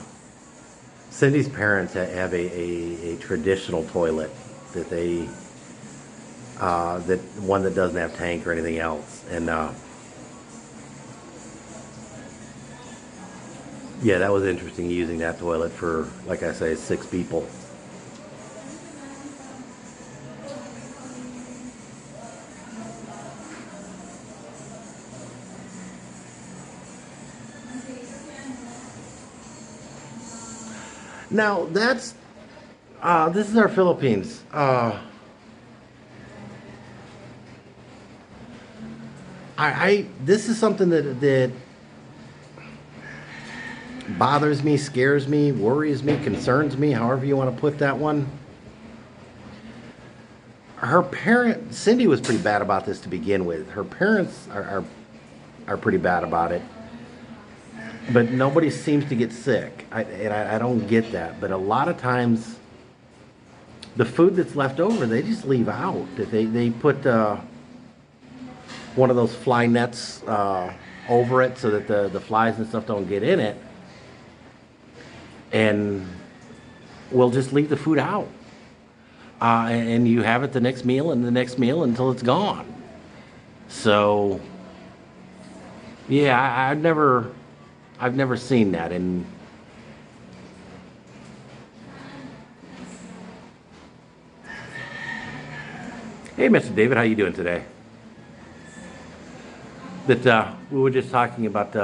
Cindy's parents have a traditional toilet that that one that doesn't have tank or anything else, and yeah, that was interesting using that toilet for, like I say, 6 people. Now that's this is our Philippines. I this is something that bothers me, scares me, worries me, concerns me, however you want to put that one. Her parent, Cindy, was pretty bad about this to begin with. Her parents are pretty bad about it, but nobody seems to get sick. I don't get that. But a lot of times, the food that's left over, they just leave out. They put one of those fly nets over it so that the flies and stuff don't get in it, and we'll just leave the food out. And you have it the next meal and the next meal until it's gone. So, yeah, I've never seen that. And hey, Mr. David, how you doing today? That we were just talking about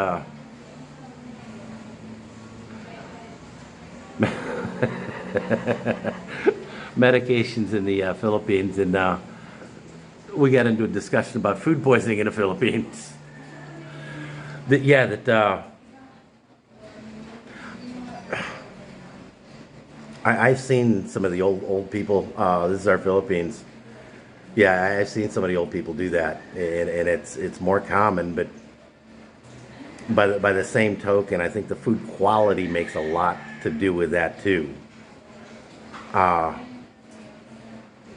medications in the Philippines, and we got into a discussion about food poisoning in the Philippines. I've seen some of the old people. This is our Philippines. Yeah, I've seen some of the old people do that, and it's more common. But by the same token, I think the food quality makes a lot to do with that too. I'm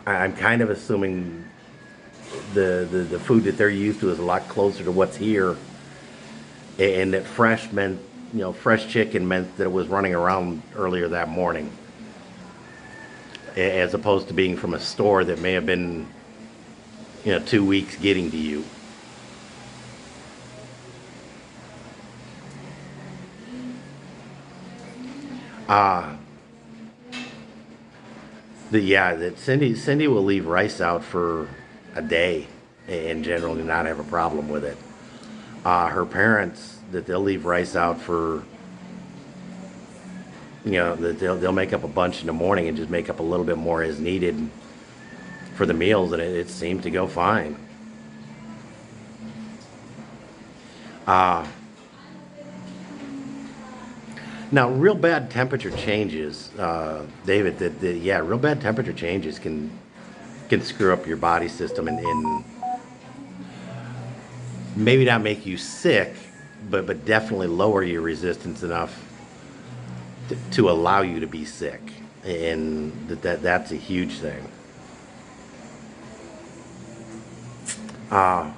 kind of assuming the food that they're used to is a lot closer to what's here, and that fresh meant, fresh chicken meant that it was running around earlier that morning, as opposed to being from a store that may have been, 2 weeks getting to you. Uh, that Cindy will leave rice out for a day and generally not have a problem with it. Her parents, that they'll leave rice out for, that they'll make up a bunch in the morning and just make up a little bit more as needed for the meals, and it seemed to go fine. Uh, Now, real bad temperature changes, David. Real bad temperature changes can screw up your body system and maybe not make you sick, but definitely lower your resistance enough to allow you to be sick, and that's a huge thing. Uh,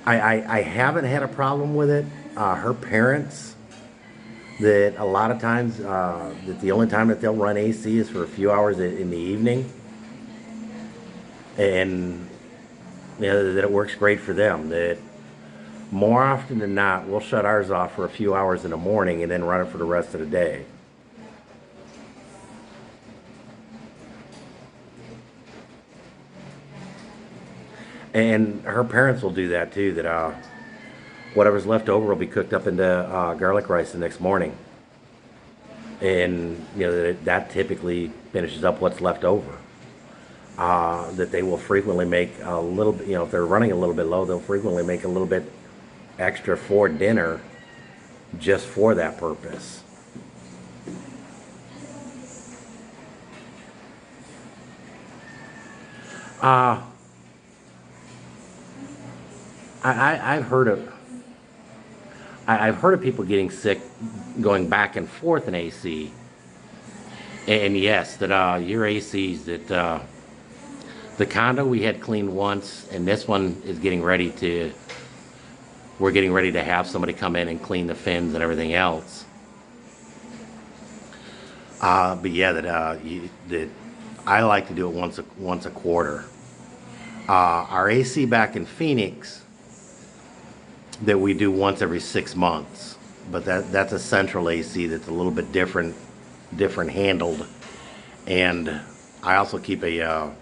I haven't had a problem with it. Her parents, that a lot of times, that the only time that they'll run AC is for a few hours in the evening, and that it works great for them. That more often than not, we'll shut ours off for a few hours in the morning and then run it for the rest of the day. And her parents will do that too. That whatever's left over will be cooked up into garlic rice the next morning, and that typically finishes up what's left over. That they will frequently make a little bit, if they're running a little bit low, they'll frequently make a little bit extra for dinner just for that purpose. Uh, I've heard of I've heard of people getting sick going back and forth in AC, and yes, that your ACs, that the condo we had cleaned once, and this one is getting ready to. We're getting ready to have somebody come in and clean the fins and everything else. But yeah, that I like to do it once a quarter. Our AC back in Phoenix, that we do once every 6 months, but that's a central AC that's a little bit different handled, and I also keep a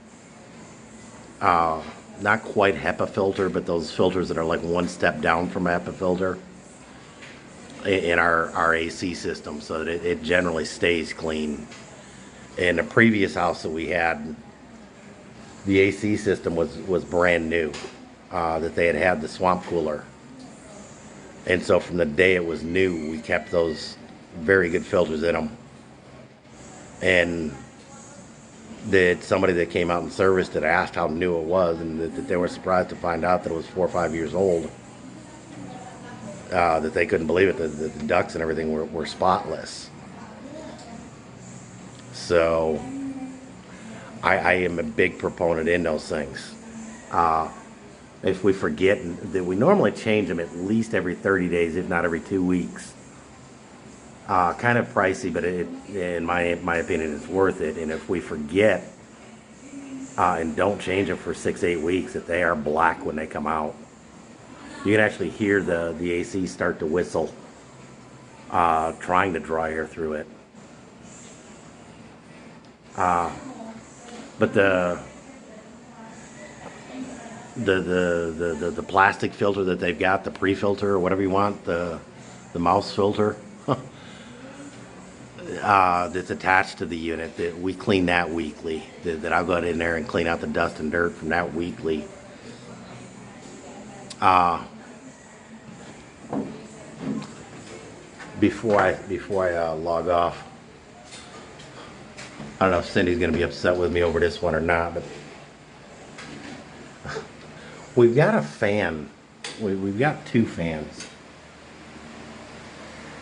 not quite HEPA filter, but those filters that are like one step down from a HEPA filter in our AC system, so that it generally stays clean. In the previous house that we had, the AC system was brand new, that they had the swamp cooler. And so from the day it was new, we kept those very good filters in them. And that somebody that came out and serviced it asked how new it was, and that they were surprised to find out that it was 4 or 5 years old. That they couldn't believe it, that the ducts and everything were spotless. So I am a big proponent in those things. If we forget, that we normally change them at least every 30 days, if not every 2 weeks. Kind of pricey, but in my opinion, it's worth it. And if we forget and don't change them for 6-8 weeks, that they are black when they come out. You can actually hear the AC start to whistle, trying to draw air through it. But the plastic filter that they've got, the pre-filter or whatever you want, the mouse filter, that's attached to the unit, that we clean that weekly. That I'll go in there and clean out the dust and dirt from that weekly. Before I log off, I don't know if Cindy's going to be upset with me over this one or not, but we've got a fan. We've got 2 fans.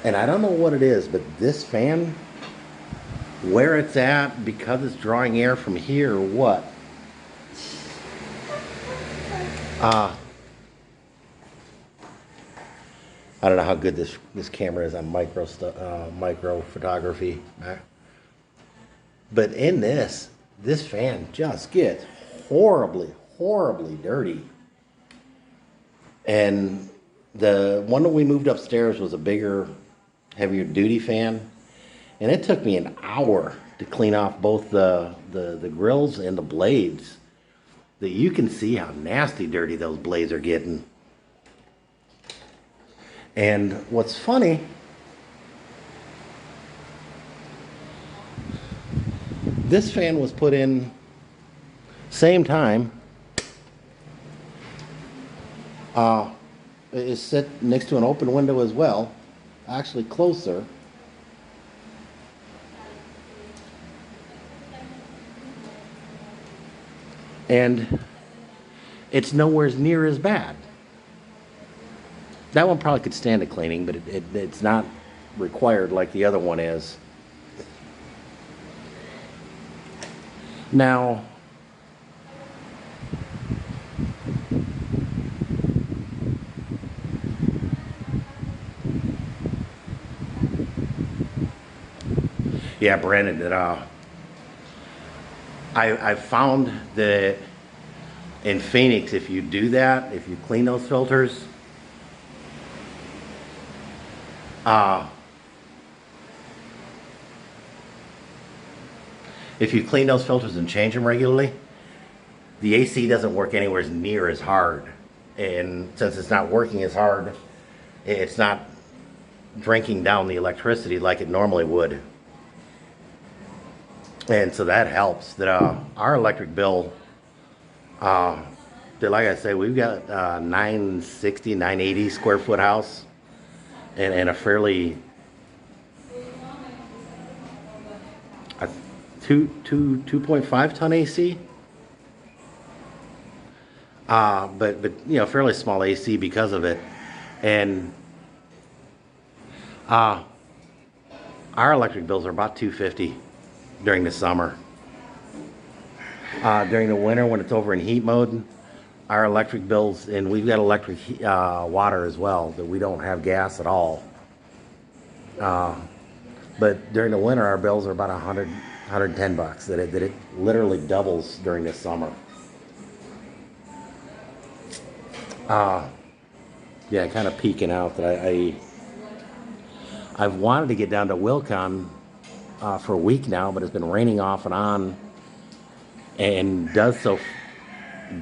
And I don't know what it is, but this fan, where it's at, because it's drawing air from here or what, I don't know how good this camera is on micro photography. But in this fan just gets horribly dirty. And the one that we moved upstairs was a bigger heavier duty fan, and it took me an hour to clean off both the grills and the blades. That you can see how nasty dirty those blades are getting. And what's funny, this fan was put in same time. It is set next to an open window as well, actually closer. And it's nowhere near as bad. That one probably could stand a cleaning, but it's not required like the other one is. Now, yeah, Brandon, that I found that in Phoenix, if you do that, if you clean those filters, if you clean those filters and change them regularly, the AC doesn't work anywhere near as hard. And since it's not working as hard, it's not drinking down the electricity like it normally would. And so that helps. That our electric bill, that like I say, we've got 960, 980 square foot house, and a fairly 2.5 ton AC. But you know, fairly small AC because of it. And our electric bills are about $250 during the summer. During the winter, when it's over in heat mode, our electric bills, and we've got electric water as well, that we don't have gas at all. But during the winter, our bills are about 110 bucks. That it literally doubles during the summer. Yeah, kind of peaking out that I've wanted to get down to Wilcon for a week now, but it's been raining off and on, and does so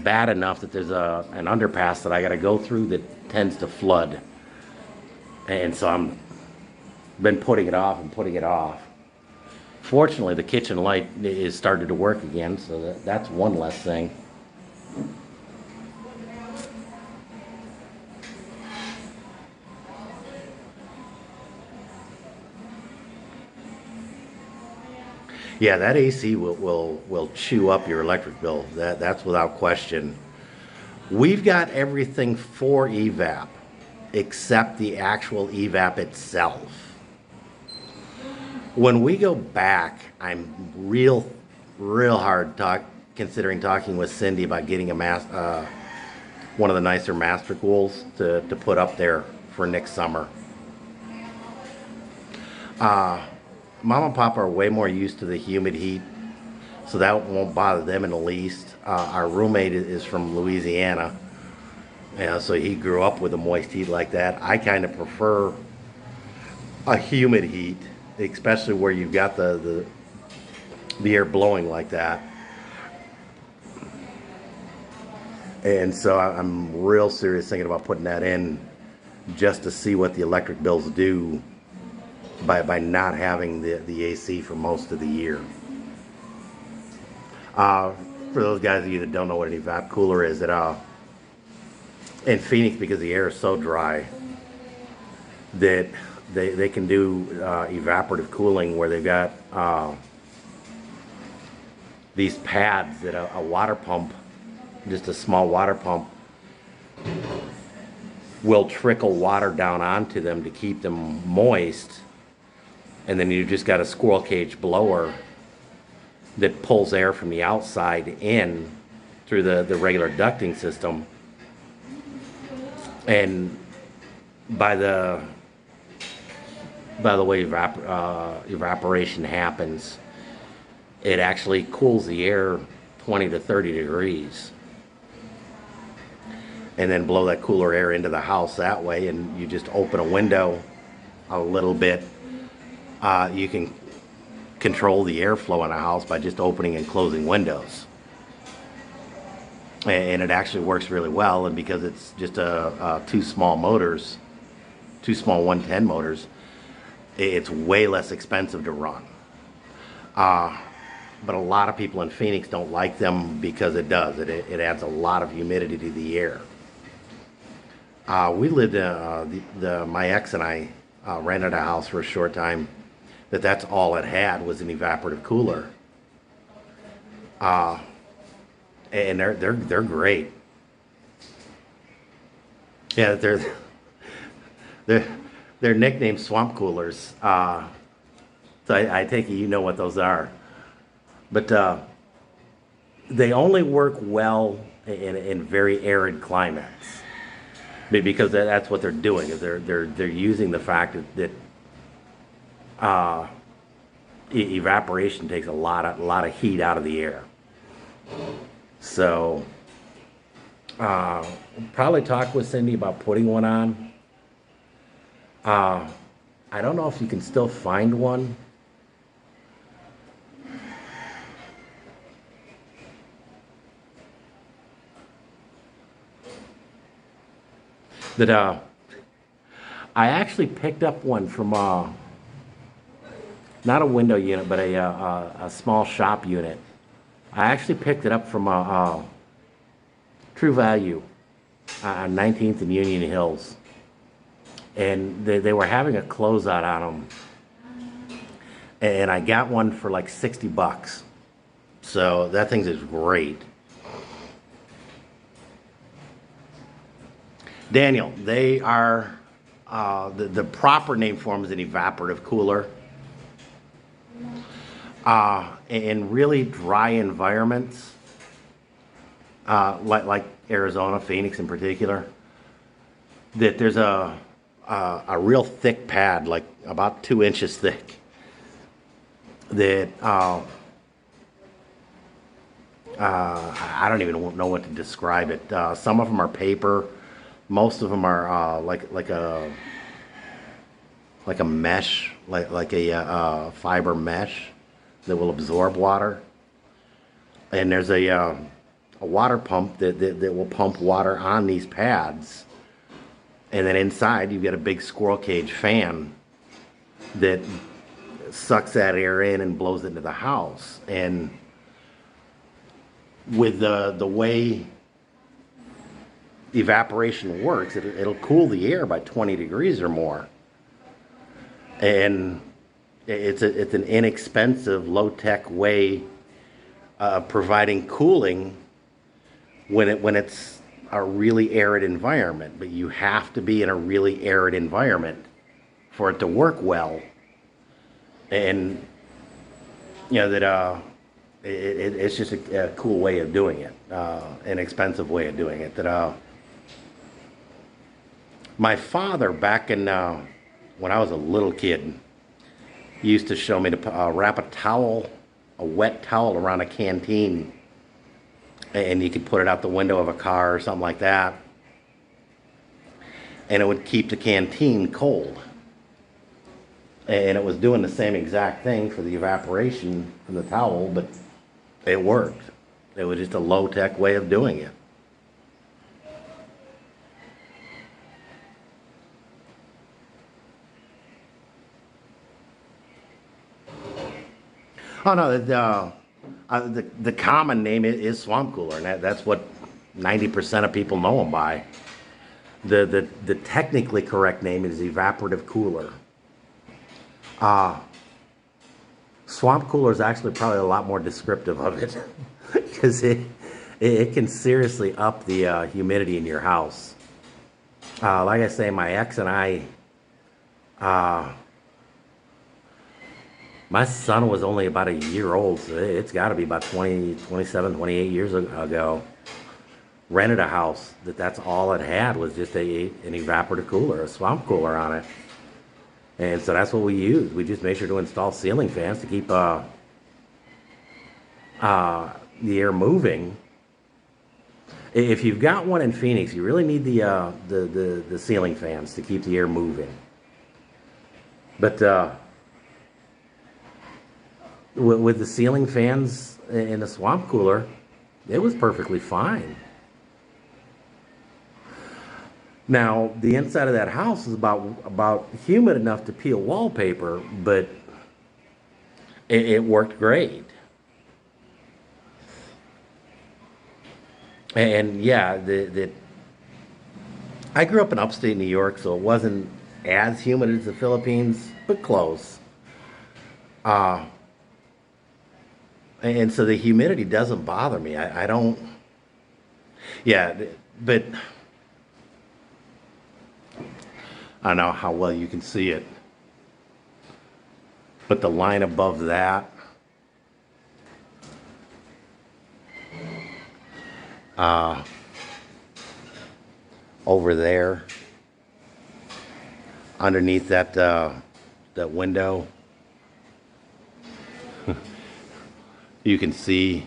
bad enough that there's an underpass that I got to go through that tends to flood, and so I'm been putting it off and putting it off. Fortunately, the kitchen light is started to work again, so that's one less thing. Yeah, that AC will chew up your electric bill. That's without question. We've got everything for EVAP except the actual EVAP itself. When we go back, I'm real hard considering talking with Cindy about getting a one of the nicer master cools to put up there for next summer. Mom and Pop are way more used to the humid heat, so that won't bother them in the least. Our roommate is from Louisiana, so he grew up with a moist heat like that. I kind of prefer a humid heat, especially where you've got the air blowing like that. And so I'm real serious thinking about putting that in just to see what the electric bills do by not having the AC for most of the year. For those guys of you that don't know what an evap cooler is, in Phoenix, because the air is so dry, that they can do evaporative cooling where they've got these pads that a water pump, just a small water pump, will trickle water down onto them to keep them moist. And then you just got a squirrel cage blower that pulls air from the outside in through the regular ducting system. And by the way evaporation happens, it actually cools the air 20 to 30 degrees. And then blow that cooler air into the house that way, and you just open a window a little bit. You can control the airflow in a house by just opening and closing windows. And it actually works really well. And because it's just two small motors, two small 110 motors, it's way less expensive to run. But a lot of people in Phoenix don't like them because it does. It adds a lot of humidity to the air. We lived, my ex and I rented a house for a short time that's all it had was an evaporative cooler. And they're great. Yeah, they're nicknamed swamp coolers. So I take it you know what those are. But they only work well in very arid climates, because that's what they're doing. Is they're using the fact that evaporation takes a lot of heat out of the air. So probably talk with Cindy about putting one on. I don't know if you can still find one. That I actually picked up one from not a window unit, but a small shop unit. I actually picked it up from True Value on 19th and Union Hills, and they were having a closeout on them, and I got one for like $60. So that thing is great. Daniel, they are the proper name for them is an evaporative cooler. In really dry environments, like Arizona, Phoenix in particular, that there's a real thick pad, like about 2 inches thick, that I don't even know what to describe it. Some of them are paper, most of them are like a mesh, like a fiber mesh that will absorb water. And there's a water pump that will pump water on these pads. And then inside you've got a big squirrel cage fan that sucks that air in and blows it into the house. And with the way evaporation works, it'll cool the air by 20 degrees or more. And it's an inexpensive, low-tech way of providing cooling when it's a really arid environment. But you have to be in a really arid environment for it to work well. And you know that it's just a cool way of doing it, an expensive way of doing it. That my father, back in when I was a little kid, used to show me to wrap a wet towel around a canteen, and you could put it out the window of a car or something like that, and it would keep the canteen cold. And it was doing the same exact thing for the evaporation from the towel, but it worked. It was just a low-tech way of doing it. Oh no, the common name is swamp cooler, and that's what 90% of people know them by. The technically correct name is evaporative cooler. Swamp cooler is actually probably a lot more descriptive of it because it can seriously up the humidity in your house. Like I say, my ex and I, my son was only about a year old, so it's got to be about 27, 28 years ago. Rented a house that's all it had was just an evaporative cooler, a swamp cooler on it. And so that's what we used. We just made sure to install ceiling fans to keep the air moving. If you've got one in Phoenix, you really need the ceiling fans to keep the air moving. But with the ceiling fans in the swamp cooler, it was perfectly fine. Now, the inside of that house is about humid enough to peel wallpaper, but it worked great. And yeah, the I grew up in upstate New York, so it wasn't as humid as the Philippines, but close. Uh, and so the humidity doesn't bother me. I don't. Yeah, but I don't know how well you can see it. But the line above that, uh, over there, underneath that window, you can see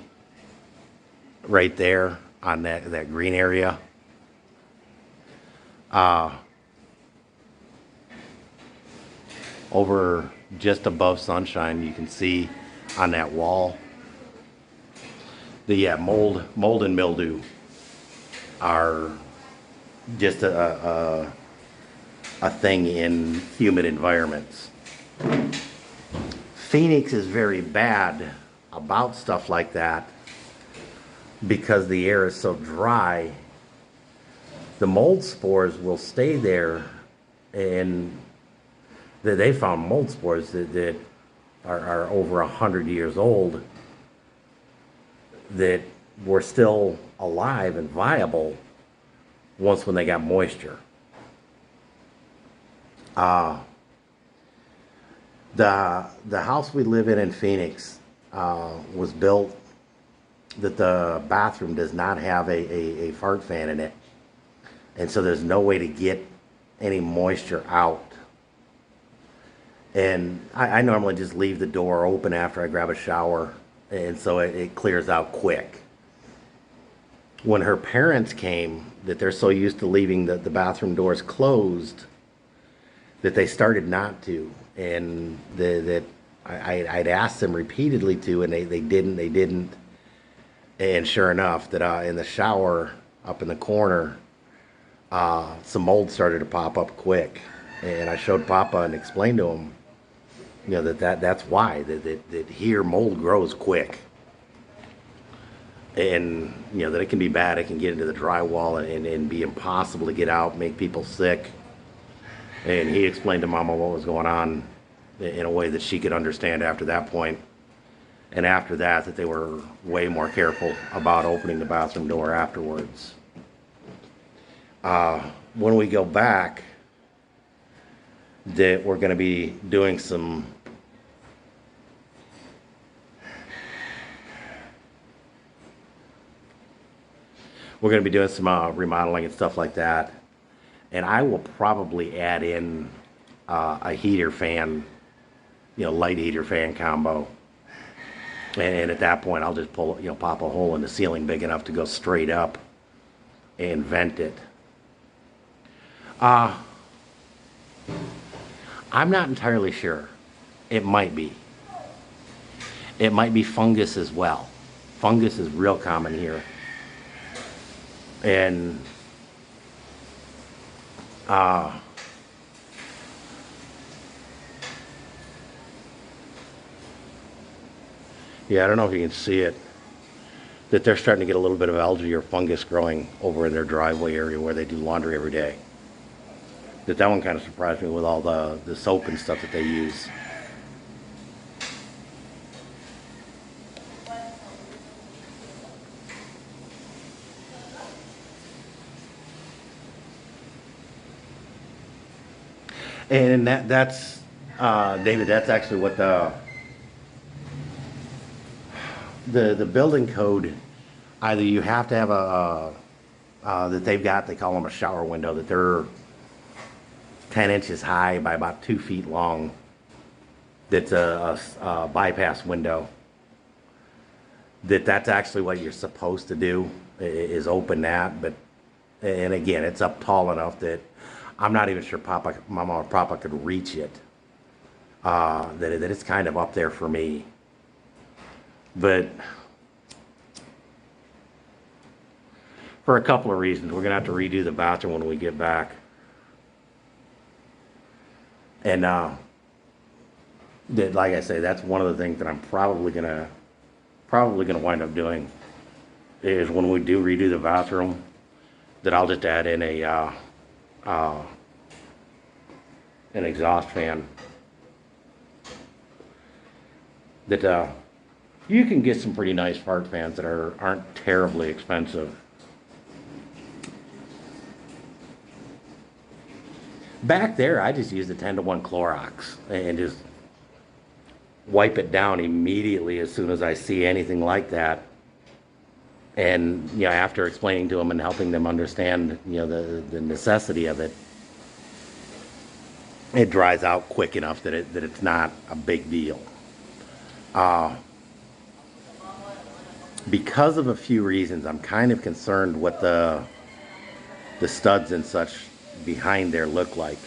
right there on that green area. Uh, Over just above sunshine, you can see on that wall the mold and mildew are just a thing in humid environments. Phoenix is very bad about stuff like that because the air is so dry. The mold spores will stay there, and they found mold spores that are over 100 years old that were still alive and viable once when they got moisture. Uh, the house we live in Phoenix was built that the bathroom does not have a fart fan in it, and so there's no way to get any moisture out. And I normally just leave the door open after I grab a shower, and so it clears out quick. When her parents came, that they're so used to leaving the bathroom doors closed that they started not to, and I'd asked them repeatedly to, and they didn't. And sure enough, that in the shower up in the corner, some mold started to pop up quick, and I showed Papa and explained to him, that's why that here mold grows quick, and that it can be bad. It can get into the drywall and be impossible to get out, make people sick. And he explained to Mama what was going on in a way that she could understand after that point. And after that they were way more careful about opening the bathroom door afterwards. When we go back, that we're going to be doing some remodeling and stuff like that, and I will probably add in a heater fan, light heater fan combo. And at that point, I'll just pop a hole in the ceiling big enough to go straight up and vent it. I'm not entirely sure. It might be. It might be fungus as well. Fungus is real common here. And yeah, I don't know if you can see it, that they're starting to get a little bit of algae or fungus growing over in their driveway area where they do laundry every day. That one kind of surprised me with all the soap and stuff that they use. And that's David, that's actually what the building code, either you have to have that they've got, they call them a shower window, that they're 10 inches high by about 2 feet long, that's a bypass window, that's actually what you're supposed to do, is open that. But, and again, it's up tall enough that I'm not even sure Mama or Papa could reach it. that it's kind of up there for me. But for a couple of reasons, we're gonna have to redo the bathroom when we get back. And like I say, that's one of the things that I'm probably gonna wind up doing is when we do redo the bathroom, that I'll just add in an exhaust fan. That you can get some pretty nice fart fans that aren't terribly expensive. Back there, I just use the 10-to-1 Clorox and just wipe it down immediately as soon as I see anything like that. And after explaining to them and helping them understand the necessity of it, it dries out quick enough that it's not a big deal. Because of a few reasons, I'm kind of concerned what the studs and such behind there look like.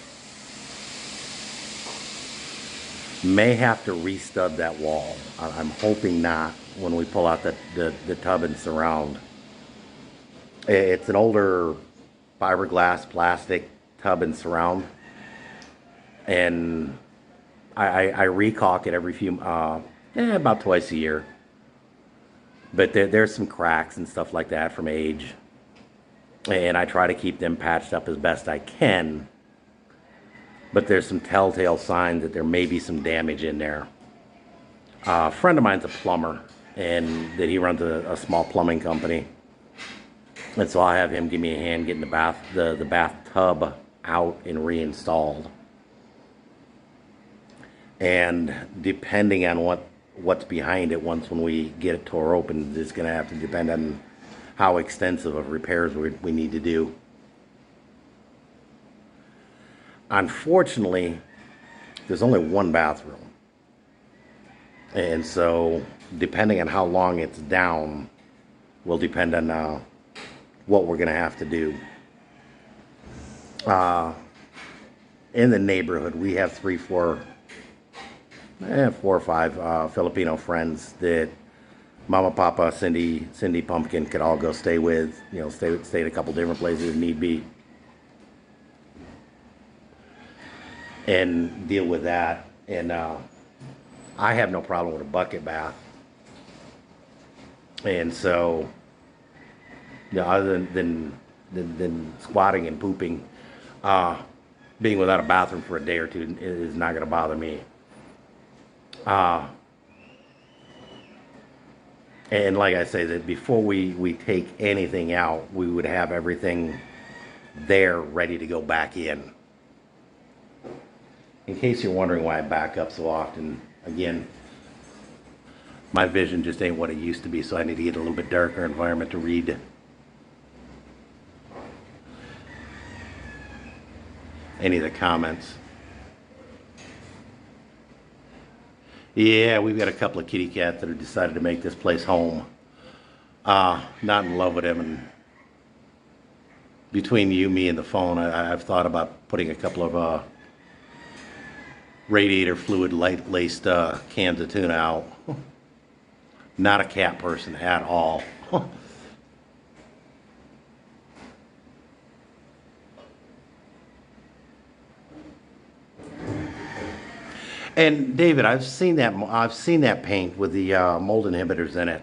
May have to restud that wall. I'm hoping not when we pull out the tub and surround. It's an older fiberglass plastic tub and surround, and I recaulk it every about twice a year. But there's some cracks and stuff like that from age, and I try to keep them patched up as best I can. But there's some telltale signs that there may be some damage in there. A friend of mine's a plumber, and that he runs a small plumbing company, and so I have him give me a hand getting the bathtub out and reinstalled. And depending on what's behind it, when we get it tore open, it's going to have to depend on how extensive of repairs we need to do. Unfortunately, there's only one bathroom, and so depending on how long it's down will depend on what we're going to have to do. In the neighborhood, we have 4 or 5 Filipino friends that Mama, Papa, Cindy, Pumpkin could all go stay with. Stay at a couple different places if need be, and deal with that. And I have no problem with a bucket bath. And so, other than squatting and pooping, being without a bathroom for a day or two is not going to bother me. And like I say, that before we take anything out, we would have everything there ready to go back in. In case you're wondering why I back up so often, again, my vision just ain't what it used to be, so I need to get a little bit darker environment to read. Any of the comments. Yeah, we've got a couple of kitty cats that have decided to make this place home. Not in love with them, and between you, me, and the phone, I've thought about putting a couple of radiator fluid laced cans of tuna out. Not a cat person at all. And David, I've seen that paint with the mold inhibitors in it.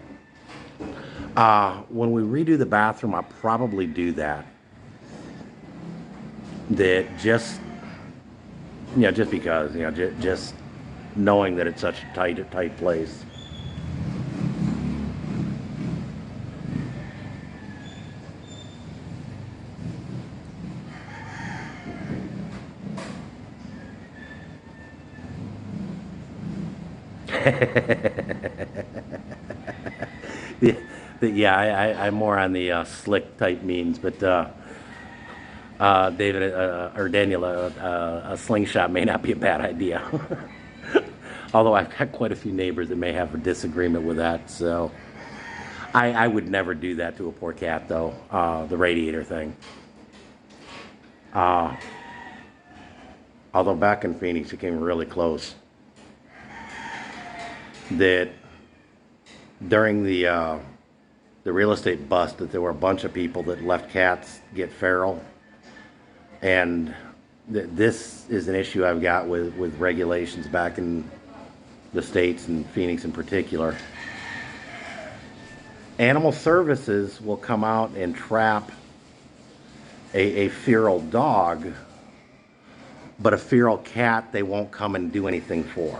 When we redo the bathroom, I'll probably do that. Just because just knowing that it's such a tight place. I'm more on the slick type means, but David or Daniel, a slingshot may not be a bad idea. Although I've got quite a few neighbors that may have a disagreement with that, so I would never do that to a poor cat, though. The radiator thing. Although back in Phoenix, it came really close. that during the real estate bust, that there were a bunch of people that left cats get feral, and this is an issue I've got with regulations back in the States and Phoenix in particular. Animal Services will come out and trap a feral dog, but a feral cat they won't come and do anything for.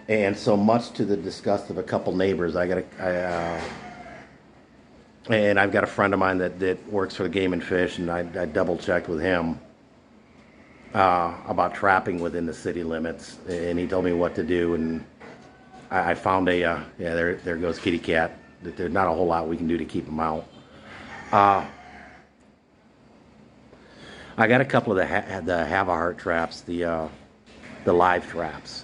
And so much to the disgust of a couple neighbors, and I've got a friend of mine that works for the Game and Fish, and I double checked with him about trapping within the city limits, and he told me what to do, and I found yeah, there goes kitty cat. That there's not a whole lot we can do to keep them out. I got a couple of the Have a Heart traps, the live traps.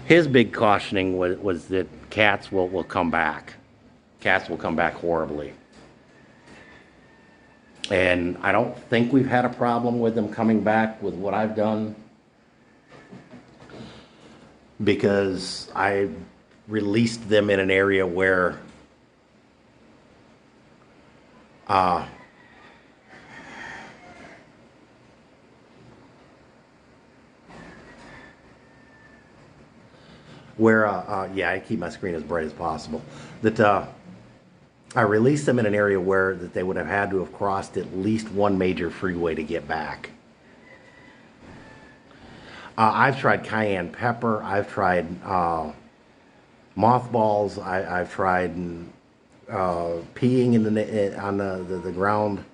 His big cautioning was that cats will come back. Cats will come back horribly. And I don't think we've had a problem with them coming back with what I've done, because I released them in an area where yeah, I keep my screen as bright as possible. That I released them in an area where that they would have had to have crossed at least one major freeway to get back. I've tried cayenne pepper. I've tried mothballs. I've tried peeing on the ground.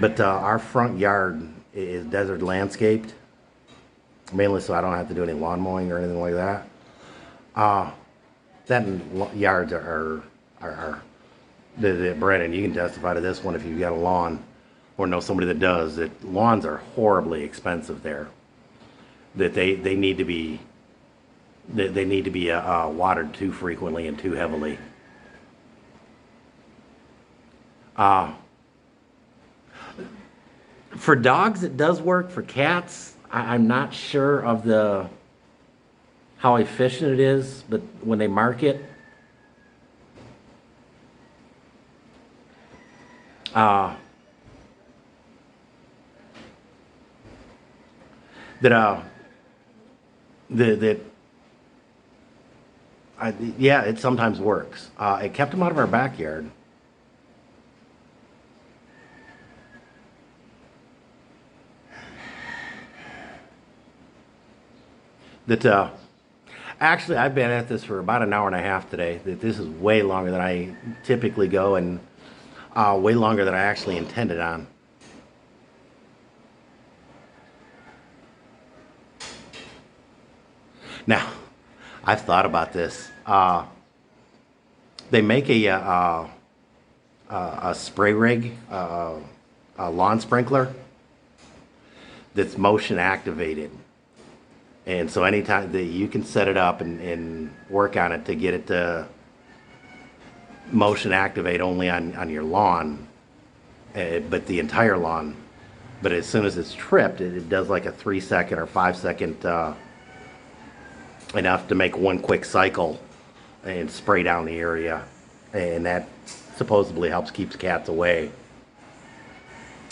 But our front yard is desert landscaped, mainly so I don't have to do any lawn mowing or anything like that. Then yards are Brandon, you can testify to this one if you've got a lawn or know somebody that does, that lawns are horribly expensive there. That they need to be watered too frequently and too heavily. For dogs it does work. For cats, I'm not sure of how efficient it is, but when they mark it, yeah, it sometimes works. It kept them out of our backyard. Actually, I've been at this for about an hour and a half today. That this is way longer than I typically go, and way longer than I actually intended on. Now, I've thought about this. They make a spray rig, a lawn sprinkler that's motion activated. And so anytime that you can set it up and work on it to get it to motion activate only on your lawn, but the entire lawn. But as soon as it's tripped, it does like a 3-second or 5-second, enough to make one quick cycle and spray down the area. And that supposedly helps keep cats away.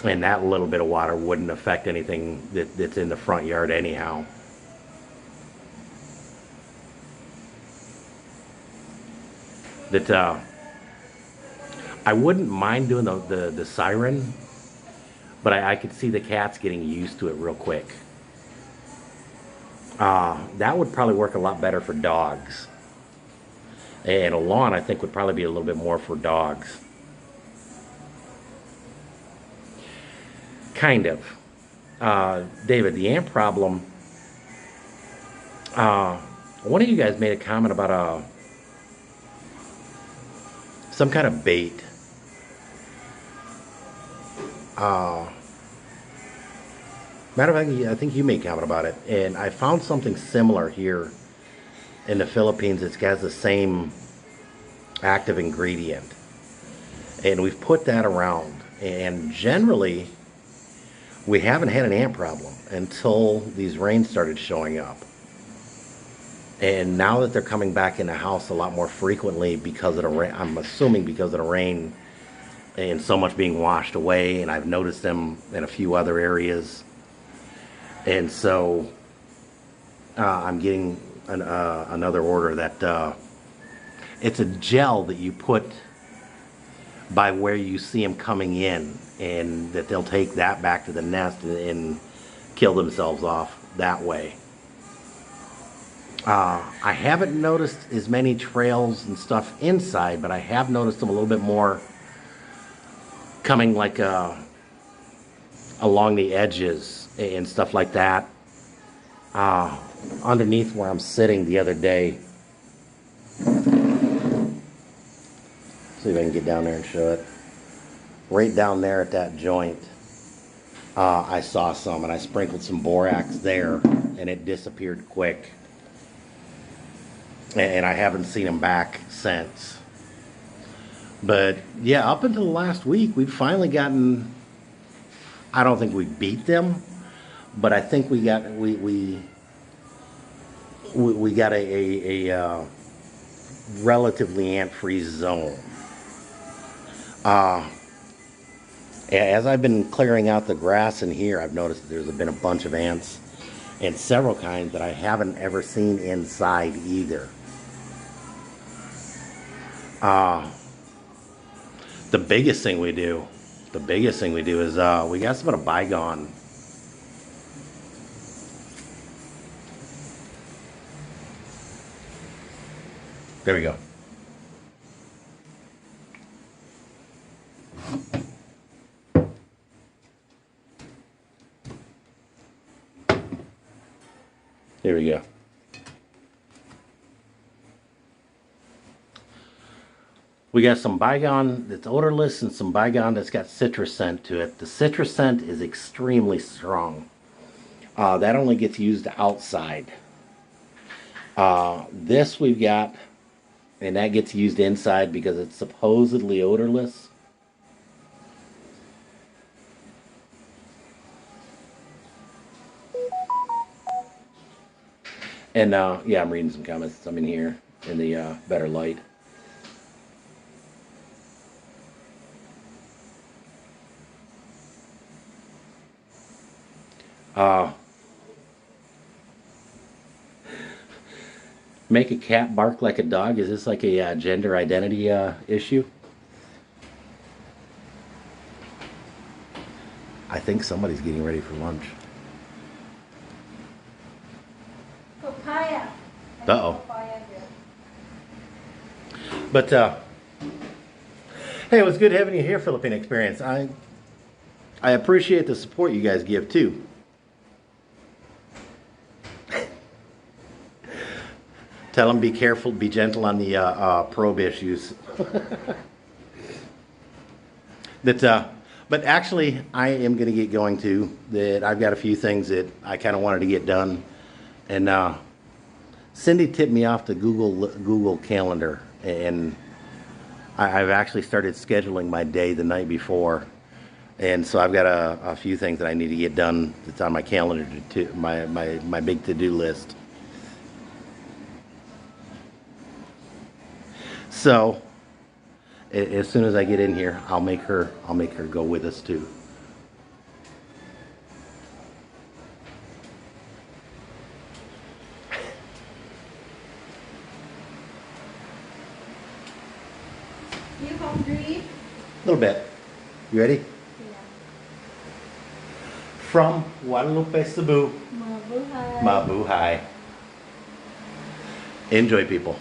And that little bit of water wouldn't affect anything that's in the front yard anyhow. That I wouldn't mind doing the siren, but I could see the cats getting used to it real quick. That would probably work a lot better for dogs. And a lawn, I think, would probably be a little bit more for dogs. Kind of. David, the ant problem. One of you guys made a comment about some kind of bait. Matter of fact, I think you made a comment about it, and I found something similar here in the Philippines. It has the same active ingredient, and we've put that around. And generally, we haven't had an ant problem until these rains started showing up. And now that they're coming back in the house a lot more frequently because of the rain, I'm assuming because of the rain and so much being washed away, and I've noticed them in a few other areas. And so I'm getting another order that it's a gel that you put by where you see them coming in, and that they'll take that back to the nest and kill themselves off that way. I haven't noticed as many trails and stuff inside, but I have noticed them a little bit more coming like along the edges and stuff like that. Underneath where I'm sitting the other day. See if I can get down there and show it. Right down there at that joint, I saw some, and I sprinkled some borax there, and it disappeared quick. And I haven't seen them back since. But yeah, up until last week, we've finally gotten. I don't think we beat them, but I think we got we got a relatively ant-free zone. As I've been clearing out the grass in here, I've noticed that there's been a bunch of ants, and several kinds that I haven't ever seen inside either. The biggest thing we do is we got some of the bygone. There we go. There we go. We got some bygone that's odorless and some bygone that's got citrus scent to it. The citrus scent is extremely strong. That only gets used outside. This we've got, and that gets used inside because it's supposedly odorless. And yeah, I'm reading some comments. I'm in here in the better light. Make a cat bark like a dog. Is this like a gender identity issue? I think somebody's getting ready for lunch. Papaya. Uh-oh. Papaya here. But hey, it was good having you here, Philippine Experience. I appreciate the support you guys give too. Tell them be careful, be gentle on the probe issues. But actually, I am going to get going too. That I've got a few things that I kind of wanted to get done, and Cindy tipped me off to Google Calendar, and I've actually started scheduling my day the night before, and so I've got a few things that I need to get done that's on my calendar to my big to-do list. So as soon as I get in here, I'll make her go with us too. You hungry? A little bit. You ready? Yeah. From Guadalupe, Cebu, Mabuhay. Mabuhay. Enjoy, people.